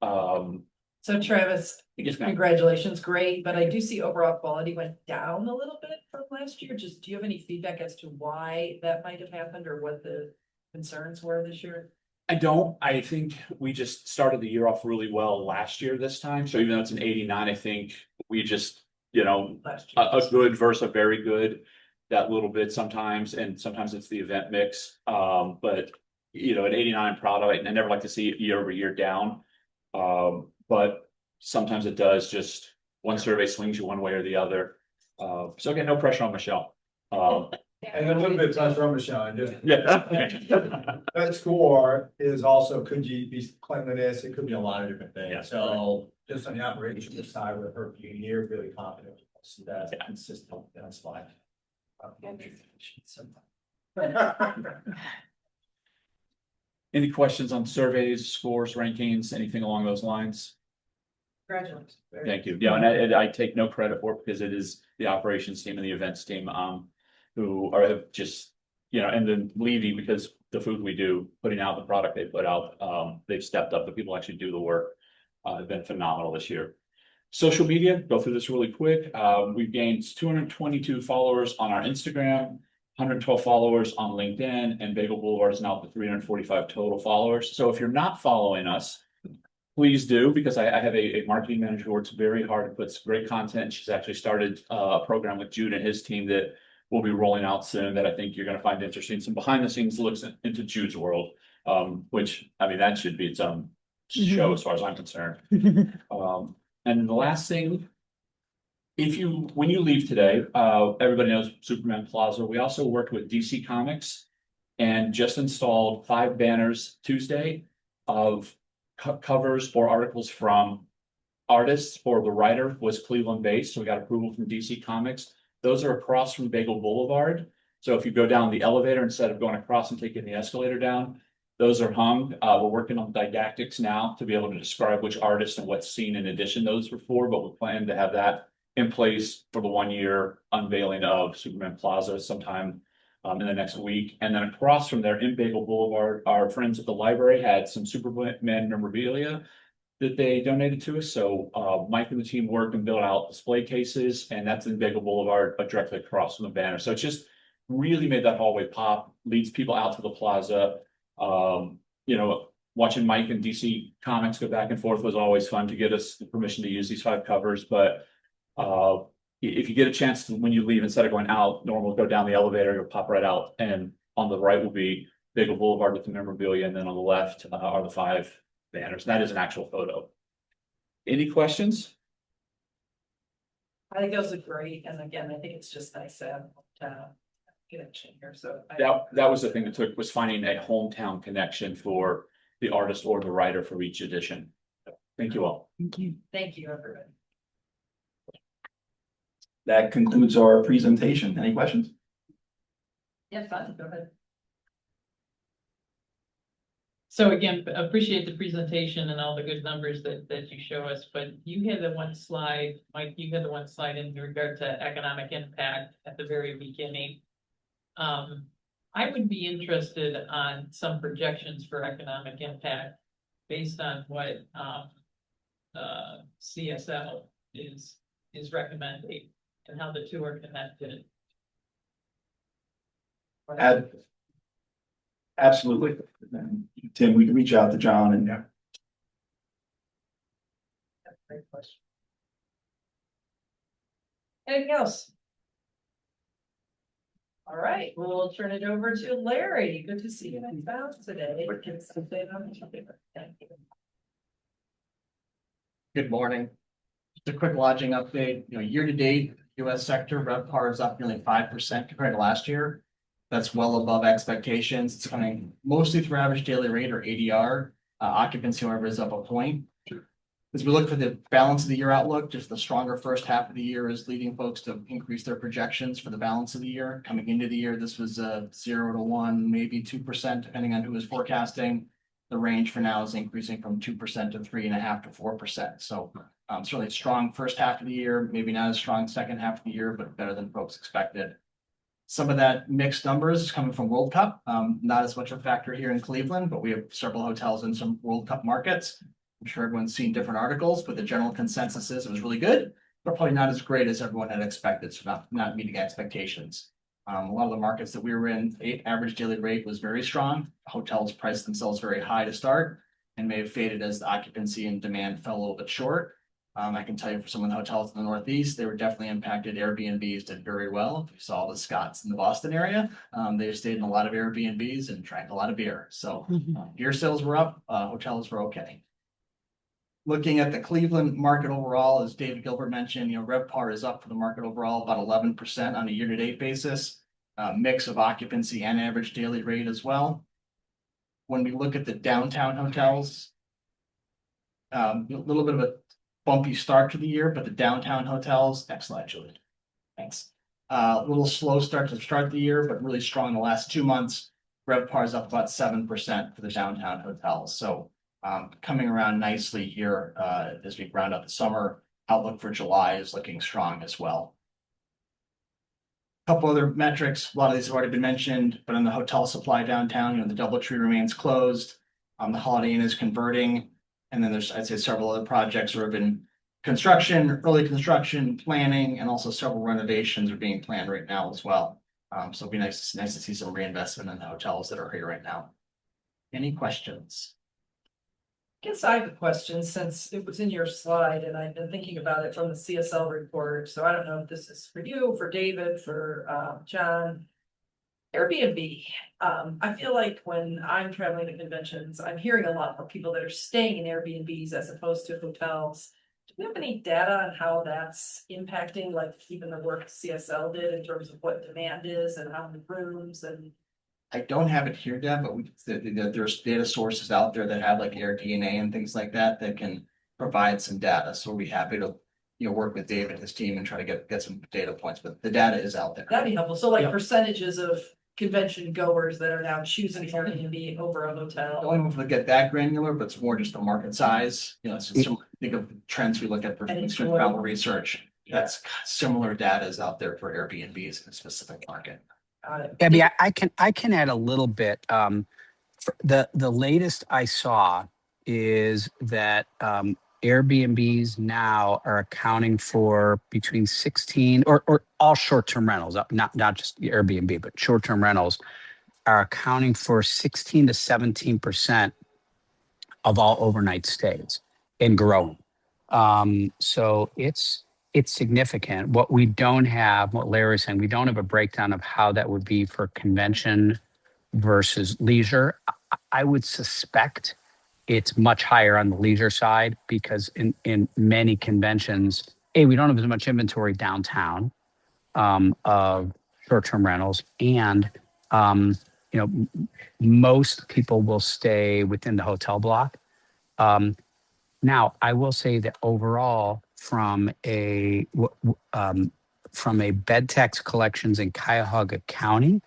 So Travis, congratulations, great, but I do see overall quality went down a little bit from last year. Just, do you have any feedback as to why that might have happened or what the concerns were this year? I don't. I think we just started the year off really well last year this time. So even though it's an 89, I think we just, a good versus a very good, that little bit sometimes, and sometimes it's the event mix. But at 89, I'm proud of it. And I never like to see it year over year down. But sometimes it does, just one survey swings you one way or the other. So again, no pressure on Michelle. And a little bit of pressure on Michelle, just. Yeah. That score is also, could you be cleanliness, it could be a lot of different things. Yeah. So just on the operations side with her being here, really confident, we'll see that consistent on slide. Any questions on surveys, scores, rankings, anything along those lines? Congratulations. Thank you. Yeah, and I take no credit for it because it is the operations team and the events team who have just, and then Levy, because the food we do, putting out the product they put out, they've stepped up. The people actually do the work. Have been phenomenal this year. Social media, go through this really quick. We've gained 222 followers on our Instagram, 112 followers on LinkedIn, and Bagel Boulevard is now up to 345 total followers. So if you're not following us, please do, because I have a marketing manager who works very hard and puts great content. She's actually started a program with Jude and his team that we'll be rolling out soon that I think you're going to find interesting. Some behind the scenes looks into Jude's world, which, I mean, that should be its own show as far as I'm concerned. And the last thing, when you leave today, everybody knows Superman Plaza. We also worked with DC Comics and just installed 5 banners Tuesday of covers or articles from artists, or the writer was Cleveland based. So we got approval from DC Comics. Those are across from Bagel Boulevard. So if you go down the elevator, instead of going across and taking the escalator down, those are hung. We're working on didactics now to be able to describe which artist and what scene in addition those were for, but we plan to have that in place for the 1-year unveiling of Superman Plaza sometime in the next week. And then across from there in Bagel Boulevard, our friends at the library had some Superman memorabilia that they donated to us. So Mike and the team worked and built out display cases, and that's in Bagel Boulevard, but directly across from the banner. So it just really made that hallway pop, leads people out to the plaza. You know, watching Mike and DC Comics go back and forth was always fun to get us the permission to use these 5 covers. But if you get a chance to, when you leave, instead of going out, normal, go down the elevator, you'll pop right out, and on the right will be Bagel Boulevard with the memorabilia, and then on the left are the 5 banners. That is an actual photo. Any questions? I think those are great, and again, I think it's just nice to have connection here, so. That was the thing that was finding a hometown connection for the artist or the writer for each edition. Thank you all. Thank you. Thank you, everybody. That concludes our presentation. Any questions? Yeah, fun, go ahead. So again, appreciate the presentation and all the good numbers that you show us, but you had the one slide, Mike, you had the one slide in regard to economic impact at the very beginning. I would be interested on some projections for economic impact based on what CSL is recommending and how the two are connected. Absolutely. Tim, we can reach out to John and Great question. Anything else? All right, we'll turn it over to Larry. Good to see you in town today. Give us an update on the topic. Thank you. Good morning. Just a quick lodging update. You know, year to date, US sector RevPAR is up nearly 5% compared to last year. That's well above expectations. It's coming mostly through average daily rate or ADR. Occupancy, however, is up a point. As we look for the balance of the year outlook, just the stronger first half of the year is leading folks to increase their projections for the balance of the year. Coming into the year, this was 0 to 1, maybe 2%, depending on who was forecasting. The range for now is increasing from 2% to 3.5% to 4%. So certainly a strong first half of the year, maybe not as strong second half of the year, but better than folks expected. Some of that mixed numbers is coming from World Cup. Not as much of a factor here in Cleveland, but we have several hotels in some World Cup markets. I'm sure everyone's seen different articles, but the general consensus is it was really good, but probably not as great as everyone had expected, so not meeting expectations. A lot of the markets that we were in, average daily rate was very strong. Hotels priced themselves very high to start and may have faded as the occupancy and demand fell a little bit short. I can tell you for some of the hotels in the Northeast, they were definitely impacted. Airbnbs did very well. If you saw the Scots in the Boston area, they stayed in a lot of Airbnbs and drank a lot of beer. So beer sales were up, hotels were okay. Looking at the Cleveland market overall, as David Gilbert mentioned, you know, RevPAR is up for the market overall about 11% on a year-to-date basis. Mix of occupancy and average daily rate as well. When we look at the downtown hotels, a little bit of a bumpy start to the year, but the downtown hotels, next slide, Julie. Thanks. A little slow start to start the year, but really strong in the last 2 months. RevPAR is up about 7% for the downtown hotels. So coming around nicely here as we round up the summer. Outlook for July is looking strong as well. A couple other metrics, a lot of these have already been mentioned, but in the hotel supply downtown, you know, the DoubleTree remains closed. The Holiday Inn is converting. And then there's, I'd say, several other projects that have been construction, early construction, planning, and also several renovations are being planned right now as well. So it'd be nice to see some reinvestment in the hotels that are here right now. Any questions? I guess I have a question since it was in your slide and I've been thinking about it from the CSL report. So I don't know if this is for you, for David, for John. Airbnb. I feel like when I'm traveling to conventions, I'm hearing a lot more people that are staying in Airbnbs as opposed to hotels. Do we have any data on how that's impacting, like even the work CSL did in terms of what demand is and how many rooms and? I don't have it here, Deb, but there's data sources out there that have like AirDNA and things like that that can provide some data. So we'll be happy to, you know, work with Dave and his team and try to get some data points, but the data is out there. That'd be helpful. So like percentages of convention goers that are now choosing Airbnb over a hotel. I don't want to get that granular, but it's more just the market size. You know, it's similar, think of trends we look at for travel research. That's similar data is out there for Airbnbs in a specific market. Abby, I can add a little bit. The latest I saw is that Airbnbs now are accounting for between 16 or all short-term rentals, not just Airbnb, but short-term rentals are accounting for 16 to 17% of all overnight stays and growing. So it's significant. What we don't have, what Larry's saying, we don't have a breakdown of how that would be for convention versus leisure. I would suspect it's much higher on the leisure side because in many conventions, we don't have as much inventory downtown of short-term rentals, and most people will stay within the hotel block. Now, I will say that overall, from a bed tax collections in Cuyahoga County,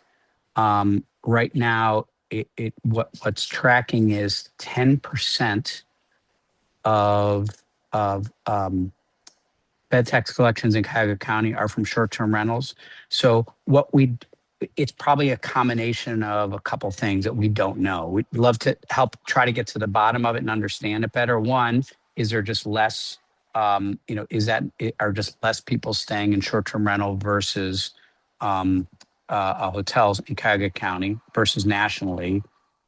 right now, what's tracking is 10% of bed tax collections in Cuyahoga County are from short-term rentals. So it's probably a combination of a couple things that we don't know. We'd love to help try to get to the bottom of it and understand it better. One, is there just less, are just less people staying in short-term rental versus hotels in Cuyahoga County versus nationally?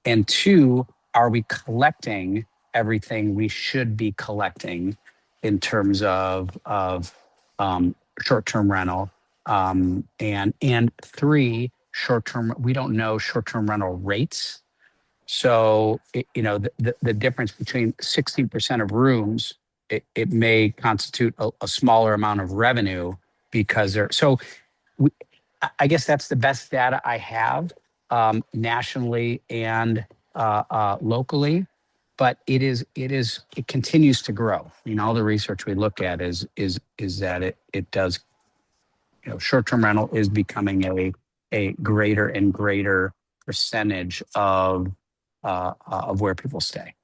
And two, are we collecting everything we should be collecting in terms of short-term rental? And three, short-term, we don't know short-term rental rates. So, the difference between 16% of rooms, it may constitute a smaller amount of revenue because I guess that's the best data I have nationally and locally, but it continues to grow. All the research we look at is that it does. Short-term rental is becoming a greater and greater percentage of where people stay.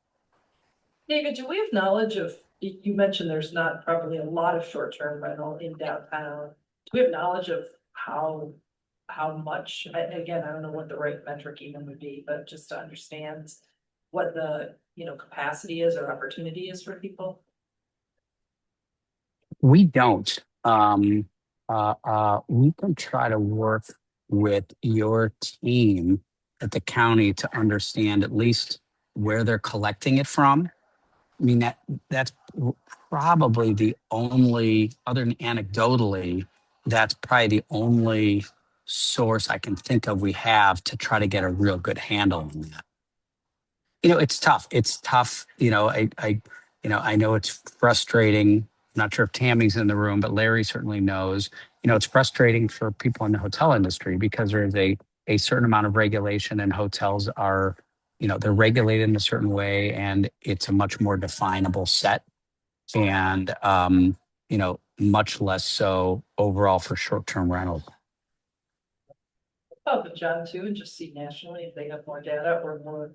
David, do we have knowledge of, you mentioned there's not probably a lot of short-term rental in downtown. Do we have knowledge of how much, again, I don't know what the right metric even would be, but just to understand what the, capacity is or opportunity is for people? We don't. We can try to work with your team at the county to understand at least where they're collecting it from. I mean, that's probably the only, other than anecdotally, that's probably the only source I can think of we have to try to get a real good handle on that. It's tough. It's tough. I know it's frustrating. I'm not sure if Tammy's in the room, but Larry certainly knows. It's frustrating for people in the hotel industry because there is a certain amount of regulation, and hotels are, they're regulated in a certain way, and it's a much more definable set, and much less so overall for short-term rentals. Talk with John too, and just see nationally if they have more data or more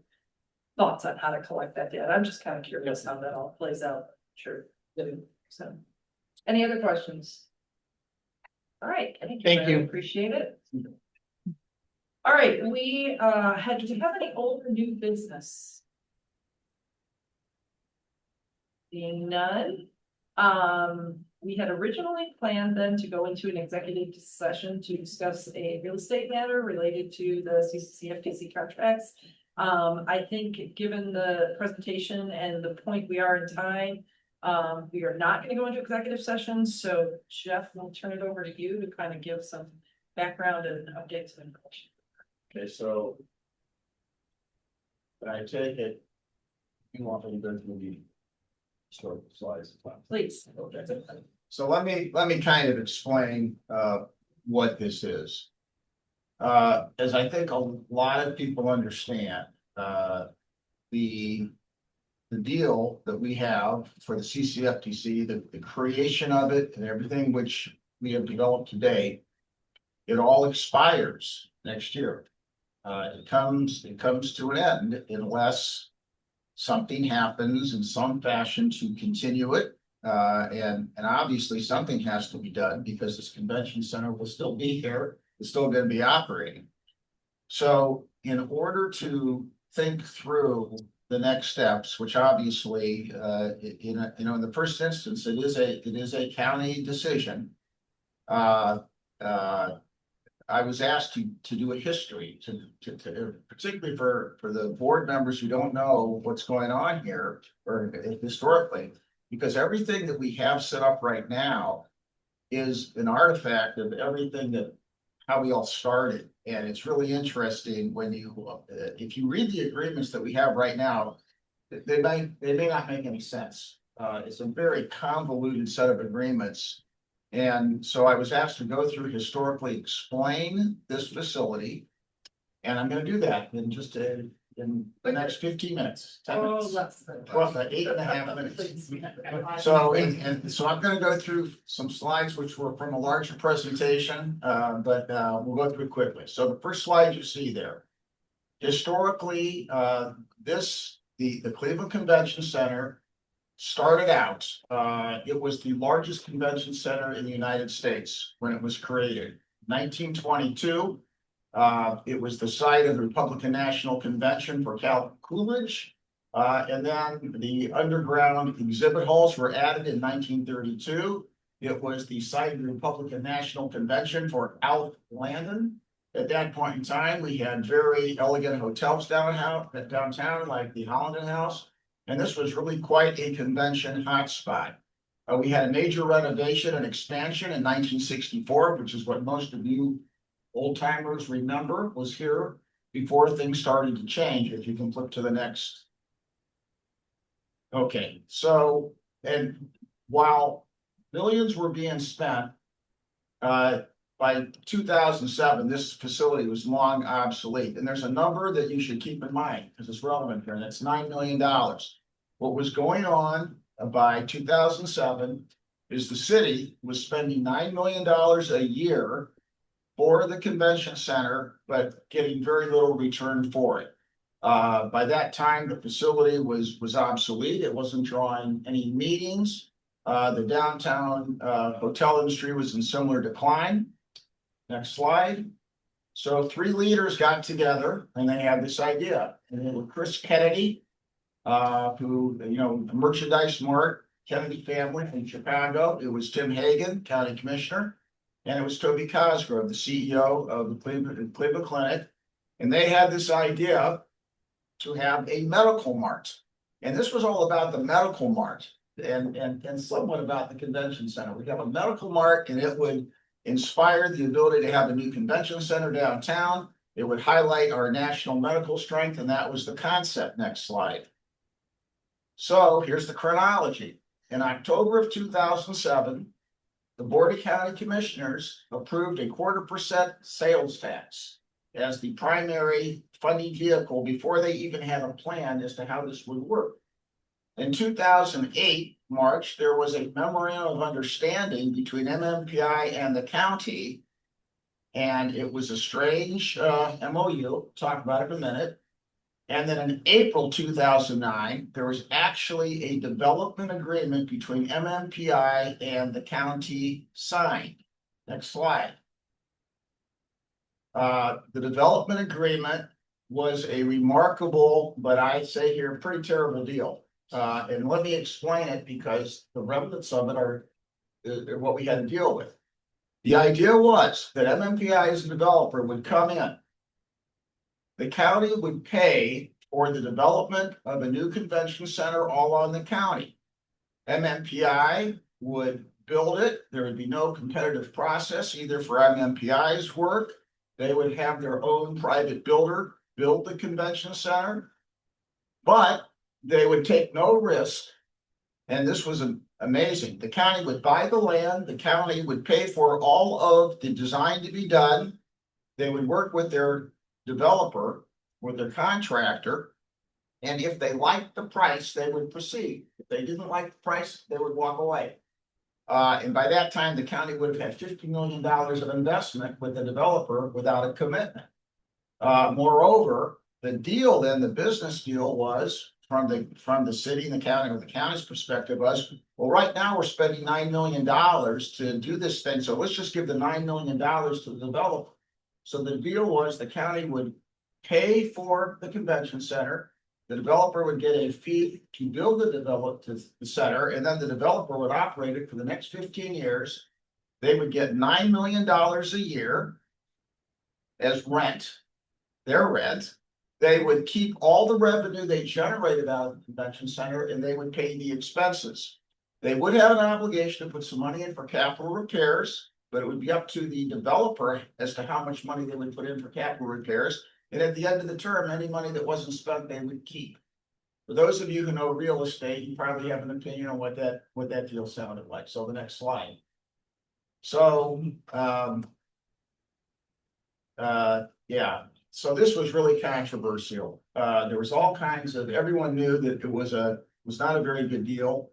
thoughts on how to collect that data. I'm just kind of curious how that all plays out. Sure. So, any other questions? All right. Thank you. Appreciate it. All right. Do we have any old or new business? Being none. We had originally planned then to go into an executive session to discuss a real estate matter related to the CCCFDC contracts. I think given the presentation and the point we are in time, we are not going to go into executive session. So Jeff, we'll turn it over to you to kind of give some background and updates and information. Okay, so I take it you want me to go through the historical slides. Please. Okay. So let me kind of explain what this is. As I think a lot of people understand, the deal that we have for the CCFDC, the creation of it and everything which we have developed today, it all expires next year. It comes to an end unless something happens in some fashion to continue it. And obviously something has to be done because this convention center will still be here. It's still going to be operating. So in order to think through the next steps, which obviously, in the first instance, it is a county decision. I was asked to do a history particularly for the board members who don't know what's going on here or historically, because everything that we have set up right now is an artifact of everything that how we all started. And it's really interesting when if you read the agreements that we have right now, they may not make any sense. It's a very convoluted set of agreements. And so I was asked to go through historically explain this facility. And I'm going to do that in just in the next 15 minutes, 10 minutes. Well, 8.5 minutes. So, so I'm going to go through some slides, which were from a larger presentation, but we'll go through it quickly. So the first slide you see there, historically, the Cleveland Convention Center started out, it was the largest convention center in the United States when it was created. 1922, it was the site of the Republican National Convention for Calvin Coolidge. And then the underground exhibit halls were added in 1932. It was the site of the Republican National Convention for Alf Landon. At that point in time, we had very elegant hotels downtown, like the Hollenden House. And this was really quite a convention hotspot. We had a major renovation and expansion in 1964, which is what most of you old timers remember was here before things started to change. If you can flip to the next. Okay, so, and while millions were being spent, by 2007, this facility was long obsolete. And there's a number that you should keep in mind because it's relevant here, and that's $9 million. What was going on by 2007 is the city was spending $9 million a year for the convention center, but getting very little return for it. By that time, the facility was obsolete. It wasn't drawing any meetings. The downtown hotel industry was in similar decline. Next slide. So 3 leaders got together and they had this idea. And it was Chris Kennedy, who, Merchandise Mart, Kennedy family in Chicago. It was Tim Hagan, county commissioner. And it was Toby Cosgrove, the CEO of the Cleveland Clinic. And they had this idea to have a medical mart. And this was all about the medical mart and somewhat about the convention center. We have a medical mart and it would inspire the ability to have a new convention center downtown. It would highlight our national medical strength, and that was the concept. Next slide. So here's the chronology. In October of 2007, the Board of County Commissioners approved a 0.25% sales tax as the primary funding vehicle before they even had a plan as to how this would work. In 2008, March, there was a memorandum of understanding between MMPI and the county, and it was a strange MOU. Talk about it in a minute. And then in April 2009, there was actually a development agreement between MMPI and the county signed. Next slide. The development agreement was a remarkable, but I say here, pretty terrible deal. And let me explain it because the remnants of it are what we had to deal with. The idea was that MMPI as a developer would come in. The county would pay for the development of a new convention center all on the county. MMPI would build it. There would be no competitive process either for MMPI's work. They would have their own private builder build the convention center, but they would take no risk. And this was amazing. The county would buy the land. The county would pay for all of the design to be done. They would work with their developer, with their contractor. And if they liked the price, they would proceed. If they didn't like the price, they would walk away. And by that time, the county would have had $50 million of investment with the developer without a commitment. Moreover, the deal then, the business deal was from the city and the county, or the county's perspective was, well, right now we're spending $9 million to do this thing. So let's just give the $9 million to the developer. So the deal was the county would pay for the convention center. the developer would get a fee to build the center, and then the developer would operate it for the next 15 years. They would get $9 million a year as rent, their rent. They would keep all the revenue they generated out of the convention center, and they would pay the expenses. They would have an obligation to put some money in for capital repairs, but it would be up to the developer as to how much money they would put in for capital repairs. And at the end of the term, any money that wasn't spent, they would keep. For those of you who know real estate, you probably have an opinion on what that deal sounded like. So the next slide. So, yeah. So this was really controversial. There was all kinds of, everyone knew that it was not a very good deal.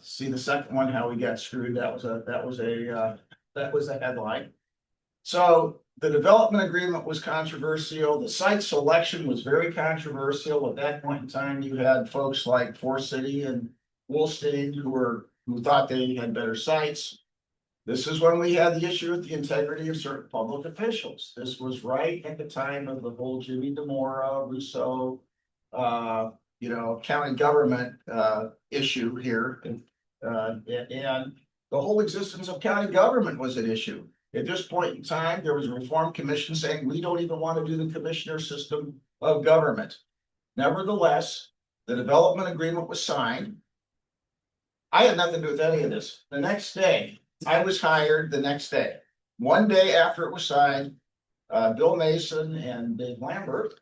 See the second one, how we got screwed. That was a headline. So the development agreement was controversial. The site selection was very controversial. At that point in time, you had folks like Forest City and Wolstein who thought they had better sites. This is when we had the issue with the integrity of certain public officials. This was right at the time of the whole Jimmy DeMora, Rousseau, county government issue here. And the whole existence of county government was an issue. At this point in time, there was a reform commission saying we don't even want to do the commissioner system of government. Nevertheless, the development agreement was signed. I had nothing to do with any of this. The next day, I was hired the next day. One day after it was signed, Bill Mason and Dave Lambert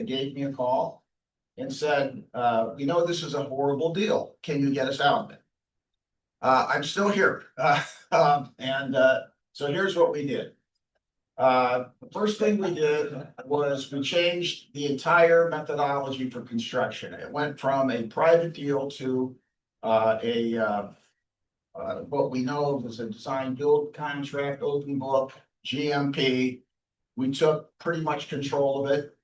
gave me a call and said, this is a horrible deal. Can you get us out of it? I'm still here. So here's what we did. The first thing we did was we changed the entire methodology for construction. It went from a private deal to what we know as a design build contract, open book, GMP. We took pretty much control of it.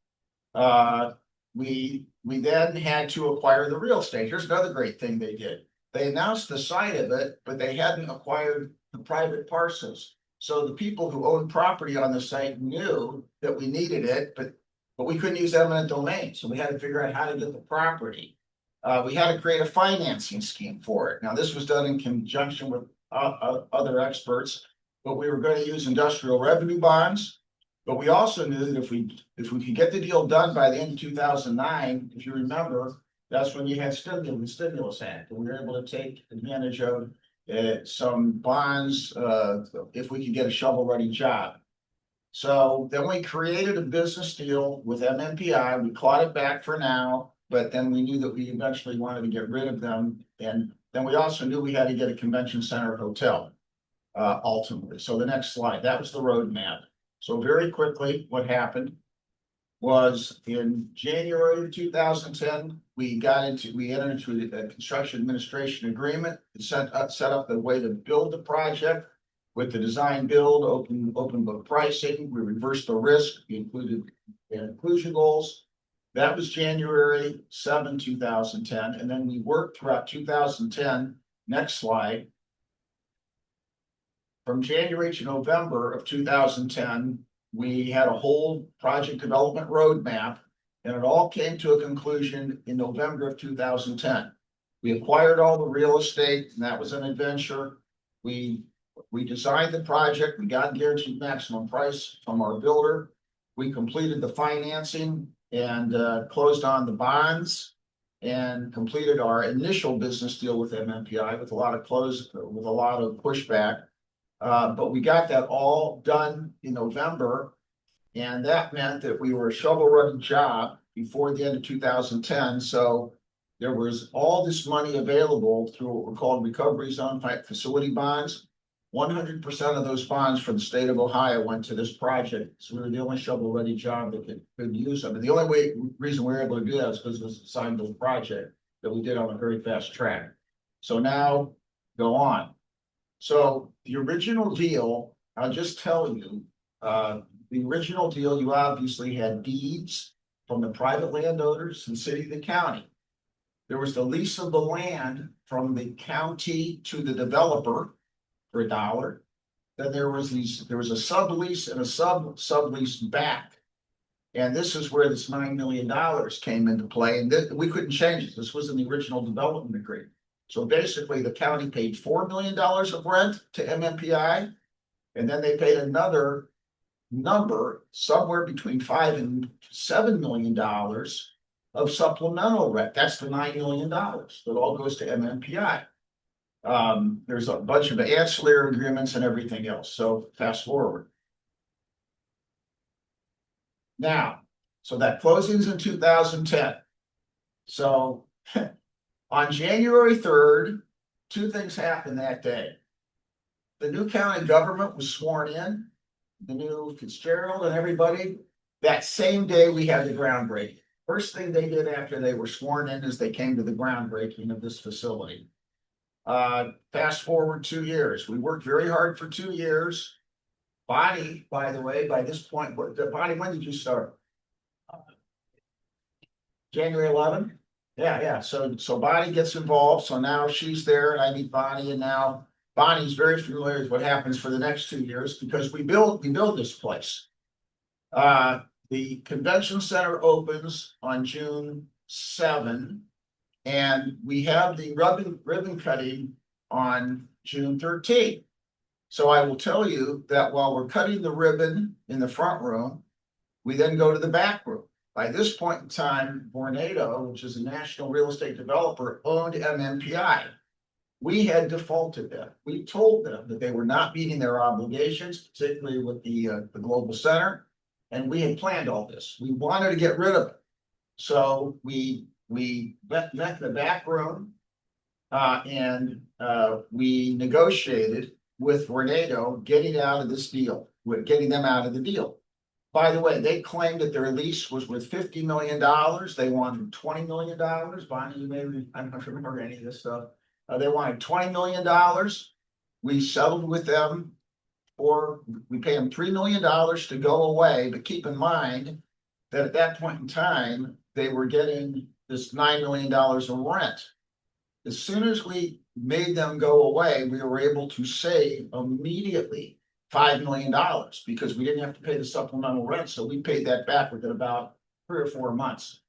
We then had to acquire the real estate. Here's another great thing they did. They announced the site of it, but they hadn't acquired the private parcels. So the people who owned property on the site knew that we needed it, but we couldn't use eminent domain. So we had to figure out how to get the property. We had to create a financing scheme for it. Now, this was done in conjunction with other experts, but we were going to use industrial revenue bonds. But we also knew that if we could get the deal done by the end of 2009, if you remember, that's when you had the Stimulus Act, and we were able to take advantage of some bonds if we could get a shovel-ready job. So then we created a business deal with MMPI. We clawed it back for now, but then we knew that we eventually wanted to get rid of them. And then we also knew we had to get a convention center hotel ultimately. So the next slide, that was the roadmap. So very quickly, what happened was in January of 2010, we entered into a construction administration agreement. It set up the way to build the project with the design build, open book pricing. We reversed the risk. We included inclusion goals. That was January 7, 2010. And then we worked throughout 2010. Next slide. From January to November of 2010, we had a whole project development roadmap, and it all came to a conclusion in November of 2010. We acquired all the real estate, and that was an adventure. We designed the project. We got guaranteed maximum price from our builder. We completed the financing and closed on the bonds and completed our initial business deal with MMPI with a lot of pushback. But we got that all done in November, and that meant that we were a shovel-ready job before the end of 2010. So there was all this money available through what were called recovery zone type facility bonds. 100% of those bonds for the state of Ohio went to this project. So we were the only shovel-ready job that could use them. And the only reason we were able to do that is because it was a design build project that we did on a very fast track. So now go on. So the original deal, I'll just tell you, the original deal, you obviously had deeds from the private landowners and city to the county. There was the lease of the land from the county to the developer for $1. Then there was a sublease and a sublease back. And this is where this $9 million came into play, and we couldn't change it. This was in the original development agreement. So basically, the county paid $4 million of rent to MMPI, and then they paid another number somewhere between $5 and $7 million of supplemental rent. That's the $9 million that all goes to MMPI. There's a bunch of ancillary agreements and everything else. So fast forward. Now, so that closing's in 2010. So on January 3rd, two things happened that day. The new county government was sworn in, the new Fitzgerald and everybody. That same day we had the groundbreaking. First thing they did after they were sworn in is they came to the groundbreaking of this facility. Fast forward 2 years. We worked very hard for 2 years. Bonnie, by the way, by this point, Bonnie, when did you start? January 11? Yeah. So Bonnie gets involved. So now she's there and I meet Bonnie, and now Bonnie's very familiar with what happens for the next 2 years because we build this place. The convention center opens on June 7, and we have the ribbon cutting on June 13. So I will tell you that while we're cutting the ribbon in the front room, we then go to the back room. By this point in time, Vornado, which is a national real estate developer, owned MMPI. We had defaulted them. We told them that they were not meeting their obligations, particularly with the global center, and we had planned all this. We wanted to get rid of it. So we met in the back room and we negotiated with Vornado getting out of this deal, with getting them out of the deal. By the way, they claimed that their lease was worth $50 million. They wanted $20 million. Bonnie, you may, I'm not remember any of this stuff. They wanted $20 million. We settled with them, or we paid them $3 million to go away. But keep in mind that at that point in time, they were getting this $9 million of rent. As soon as we made them go away, we were able to save immediately $5 million because we didn't have to pay the supplemental rent. So we paid that back within about 3 or 4 months.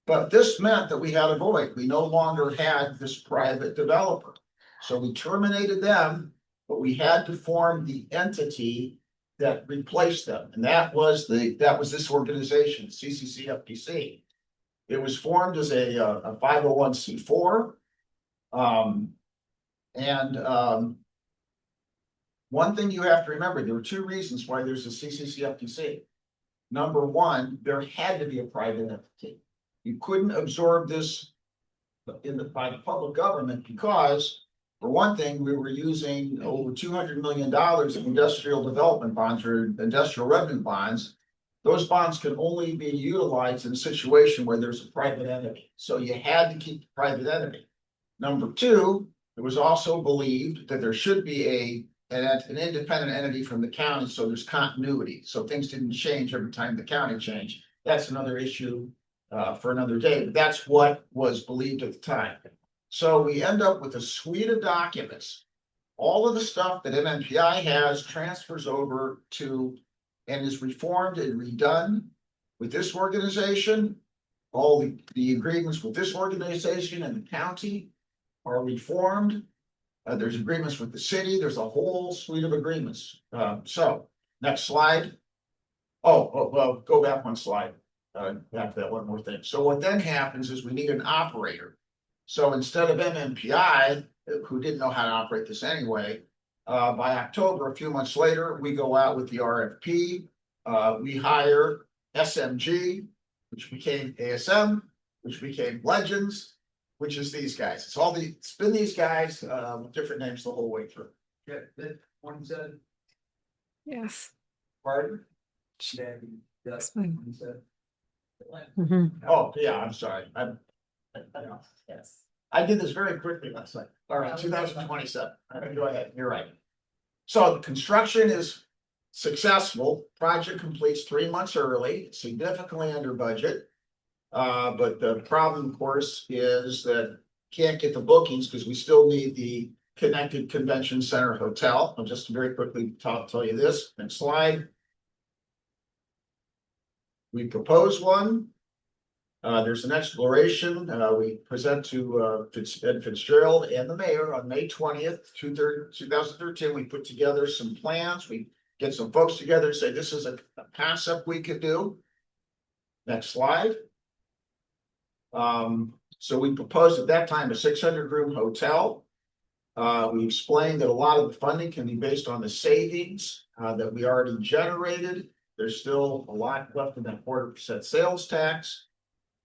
But this meant that we had a void. We no longer had this private developer. So we terminated them, but we had to form the entity that replaced them. And that was this organization, CCCFDC. It was formed as a 501c4. One thing you have to remember, there were 2 reasons why there's a CCCFDC. Number one, there had to be a private entity. You couldn't absorb this by the public government because, for one thing, we were using over $200 million of industrial development bonds or industrial revenue bonds. Those bonds can only be utilized in a situation where there's a private entity. So you had to keep the private entity. Number 2, it was also believed that there should be an independent entity from the county, so there's continuity. So things didn't change every time the county changed. That's another issue for another day, but that's what was believed at the time. So we end up with a suite of documents. All of the stuff that MMPI has transfers over to and is reformed and redone with this organization. All the agreements with this organization and the county are reformed. There's agreements with the city. There's a whole suite of agreements. So next slide. Well, go back one slide. Back to that one more thing. So what then happens is we need an operator. So instead of MMPI, who didn't know how to operate this anyway, by October, a few months later, we go out with the RFP. We hire SMG, which became ASM, which became Legends, which is these guys. It's been these guys with different names the whole way through. Yeah, one said. Yes. Pardon? That's fine. Oh, yeah, I'm sorry. Yes. I did this very quickly last night. All right, 2027. Go ahead. You're right. So the construction is successful. Project completes 3 months early, significantly under budget. But the problem, of course, is that can't get the bookings because we still need the connected convention center hotel. I'll just very quickly tell you this. Next slide. We propose one. There's an exploration, we present to, Ed Fitzgerald and the mayor on May 20th, 2013. We put together some plans. We get some folks together and say, this is a concept we could do. Next slide. So we proposed at that time a 600-room hotel. We explained that a lot of the funding can be based on the savings that we already generated. There's still a lot left in that 4% sales tax.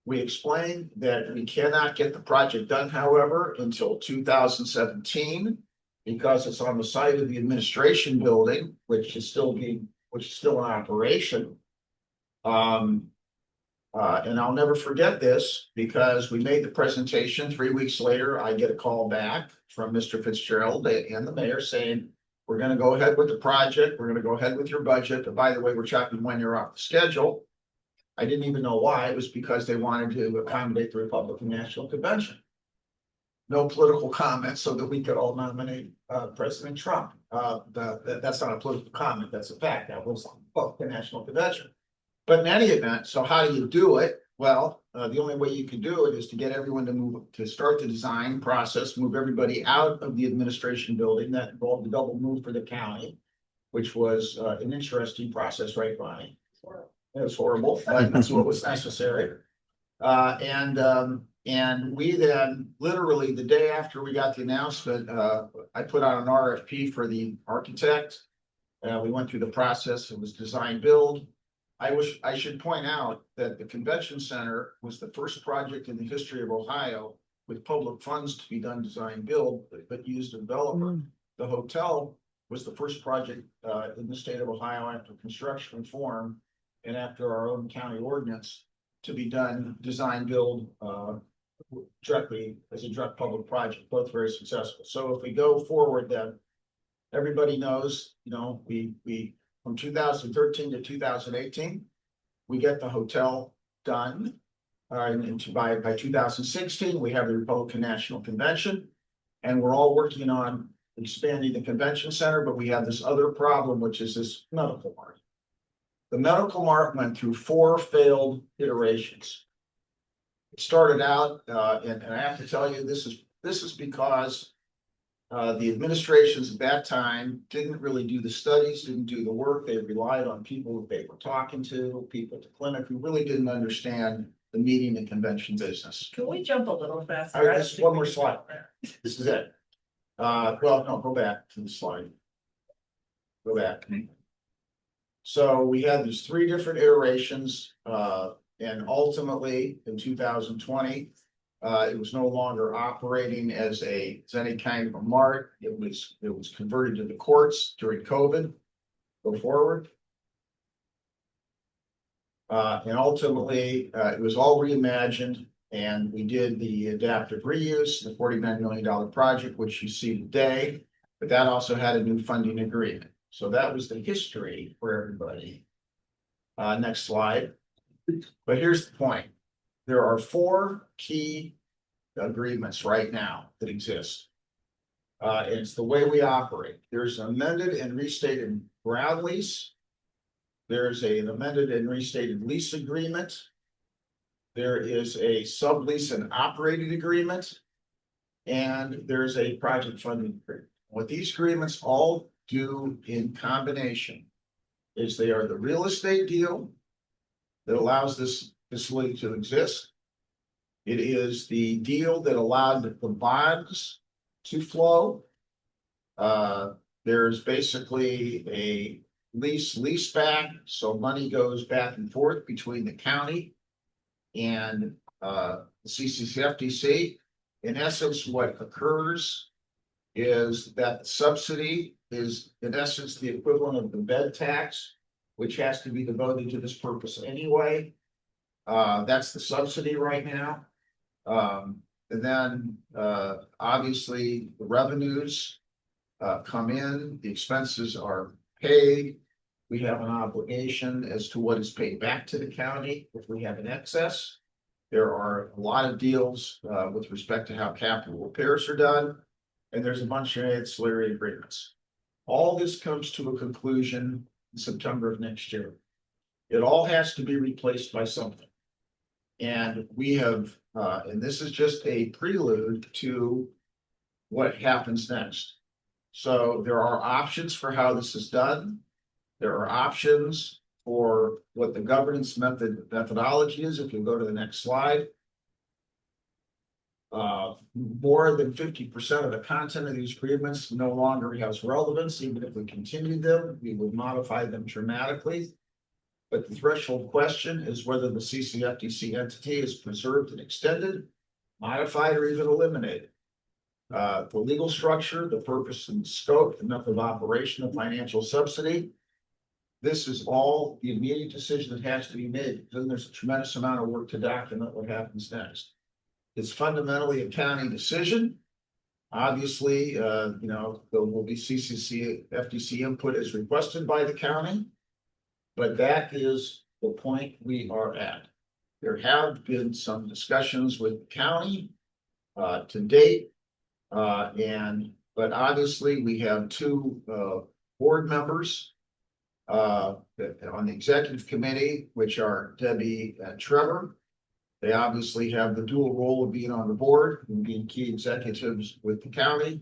We explained that we cannot get the project done, however, until 2017 because it's on the site of the administration building, which is still in operation. And I'll never forget this because we made the presentation. 3 weeks later, I get a call back from Mr. Fitzgerald and the mayor saying, we're going to go ahead with the project. We're going to go ahead with your budget. But by the way, we're chopping 1 year off the schedule. I didn't even know why. It was because they wanted to accommodate the Republican National Convention. No political comment so that we could all nominate President Trump. That's not a political comment. That's a fact. That was the National Convention. But in any event, so how do you do it? Well, the only way you can do it is to get everyone to start the design process, move everybody out of the administration building. That involved the double move for the county, which was an interesting process, right, Bonnie? It was horrible, but that's what was necessary. And we then, literally the day after we got the announcement, I put out an RFP for the architect. We went through the process. It was design build. I should point out that the convention center was the first project in the history of Ohio with public funds to be done design build, but used a developer. The hotel was the first project in the state of Ohio after construction reform and after our own county ordinance to be done design build directly as a direct public project, both very successful. So if we go forward, then everybody knows, we from 2013 to 2018, we get the hotel done. And by 2016, we have the Republican National Convention, and we're all working on expanding the convention center, but we have this other problem, which is this medical mart. The medical mart went through 4 failed iterations. It started out, and I have to tell you, this is because the administrations at that time didn't really do the studies, didn't do the work. They relied on people that they were talking to, people at the clinic who really didn't understand the meeting and convention business. Can we jump a little faster? All right, just one more slide. This is it. Well, no, go back to the slide. Go back. So we had these 3 different iterations, and ultimately in 2020, it was no longer operating as any kind of a mart. It was converted to the courts during COVID. Go forward. And ultimately, it was all reimagined, and we did the adaptive reuse, the $49 million project, which you see today, but that also had a new funding agreement. So that was the history for everybody. Next slide. But here's the point. There are 4 key agreements right now that exist. And it's the way we operate. There's an amended and restated ground lease. There's an amended and restated lease agreement. There is a sublease and operating agreement. And there's a project funding agreement. What these agreements all do in combination is they are the real estate deal that allows this facility to exist. It is the deal that allowed the bonds to flow. There's basically a lease back, so money goes back and forth between the county and the CCCFDC. In essence, what occurs is that the subsidy is in essence the equivalent of the bed tax, which has to be devoted to this purpose anyway. That's the subsidy right now. And then obviously the revenues come in, the expenses are paid. We have an obligation as to what is paid back to the county if we have an excess. There are a lot of deals with respect to how capital repairs are done, and there's a bunch of ancillary agreements. All this comes to a conclusion in September of next year. It all has to be replaced by something. And we have, and this is just a prelude to what happens next. So there are options for how this is done. There are options for what the governance methodology is. If you go to the next slide. More than 50% of the content of these agreements no longer has relevance. Even if we continue them, we would modify them dramatically. But the threshold question is whether the CCFDC entity is preserved and extended, modified, or even eliminated. The legal structure, the purpose and scope, the method of operation of financial subsidy. This is all the immediate decision that has to be made. Then there's a tremendous amount of work to document what happens next. It's fundamentally a county decision. Obviously, there will be CCCFDC input as requested by the county. But that is the point we are at. There have been some discussions with the county to date. But obviously we have two board members on the executive committee, which are Debbie and Trevor. They obviously have the dual role of being on the board and being key executives with the county.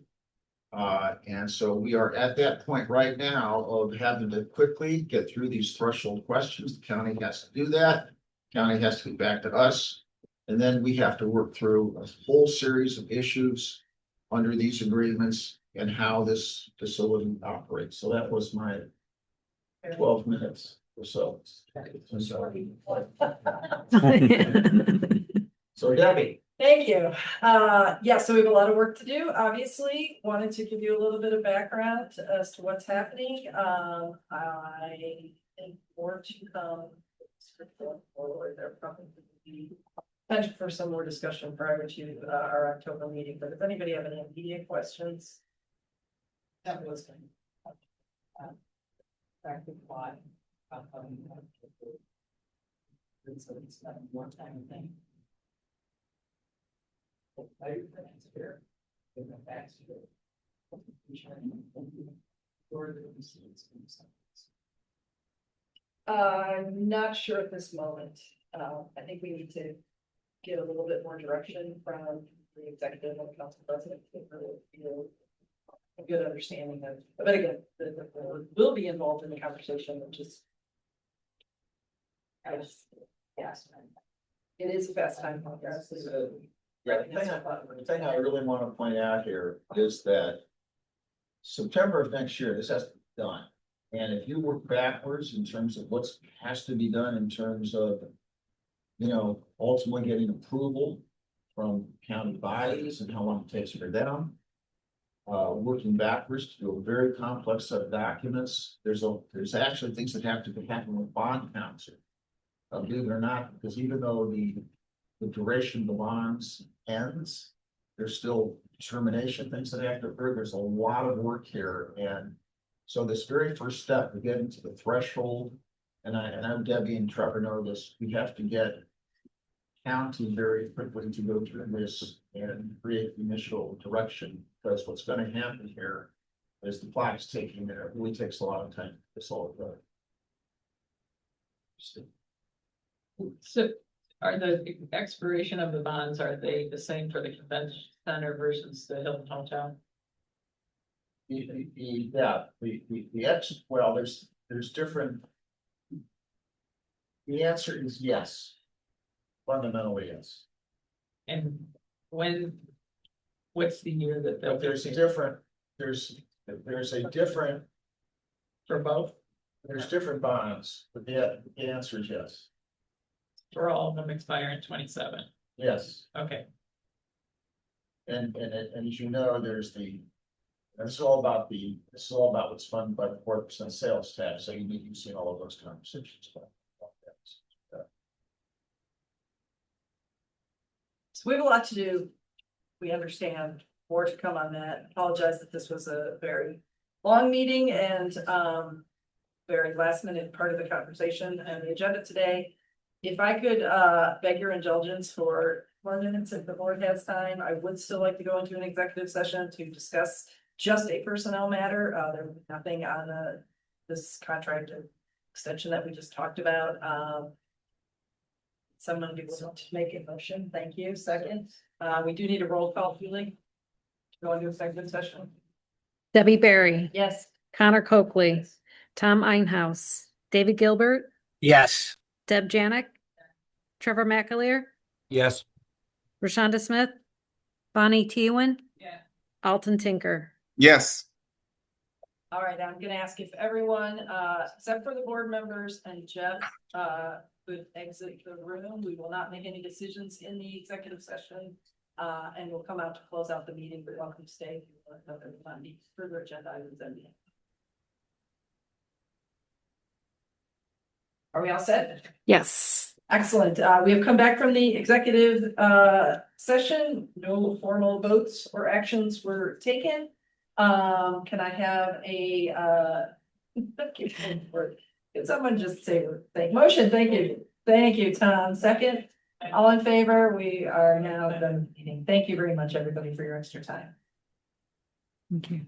And so we are at that point right now of having to quickly get through these threshold questions. The county has to do that. County has to get back to us. And then we have to work through a whole series of issues under these agreements and how this facility operates. So that was my 12 minutes or so. So Debbie. Thank you. Yeah, so we have a lot of work to do. Obviously, wanted to give you a little bit of background as to what's happening. I think more to come forward. There probably be potential for some more discussion prior to our October meeting. But if anybody have any immediate questions, that was going to back to why. So it's not a one-time thing. I'm not sure at this moment. I think we need to get a little bit more direction from the executive and council president to really feel a good understanding of, but again, the board will be involved in the conversation, which is yes, it is a fast time. Yeah, the thing I really want to point out here is that September of next year, this has to be done. And if you work backwards in terms of what has to be done in terms of, ultimately getting approval from county bodies and how long it takes for them. Working backwards to do a very complex set of documents. There's actually things that have to happen with bond counsel. Believe it or not, because even though the duration of the bonds ends, there's still determination, things that have to occur. There's a lot of work here. And so this very first step to getting to the threshold, and I know Debbie and Trevor know this, we have to get county very quickly to go through this and create the initial direction, because what's going to happen here is the clock's ticking there. It really takes a lot of time to solve that. So are the expiration of the bonds, are they the same for the convention center versus the Hilton Hotel? Well, there's different. The answer is yes. Fundamentally, yes. And what's the year that they'll? There's a different for both. There's different bonds, but the answer is yes. For all of them expire in 27. Yes. Okay. And as you know, it's all about what's funded by the 4% sales tax. So you've seen all of those conversations. So we have a lot to do. We understand more to come on that. Apologize that this was a very long meeting and very last minute part of the conversation and the agenda today. If I could beg your indulgence for 4 minutes if the board has time, I would still like to go into an executive session to discuss just a personnel matter. There was nothing on this contract extension that we just talked about. Someone who want to make a motion, thank you, second. We do need a roll call, Julie. To go into executive session. Debbie Barry, Yes. Connor Coakley, Tom Einhaus, David Gilbert, Yes. Deb Janik, Trevor McAleer, Yes. Rashonda Smith, Bonnie Teeuwen, Yeah. Alton Tinker. Yes. All right, I'm gonna ask if everyone, except for the board members and Jeff, would exit the room. We will not make any decisions in the executive session. And we'll come out to close out the meeting. You're welcome to stay if you want another further agenda items. Are we all set? Yes. Excellent. We have come back from the executive session. No formal votes or actions were taken. Can I have a can someone just say motion? Thank you. Thank you, Tom. Second, all in favor? We are now done meeting. Thank you very much, everybody, for your extra time. Thank you.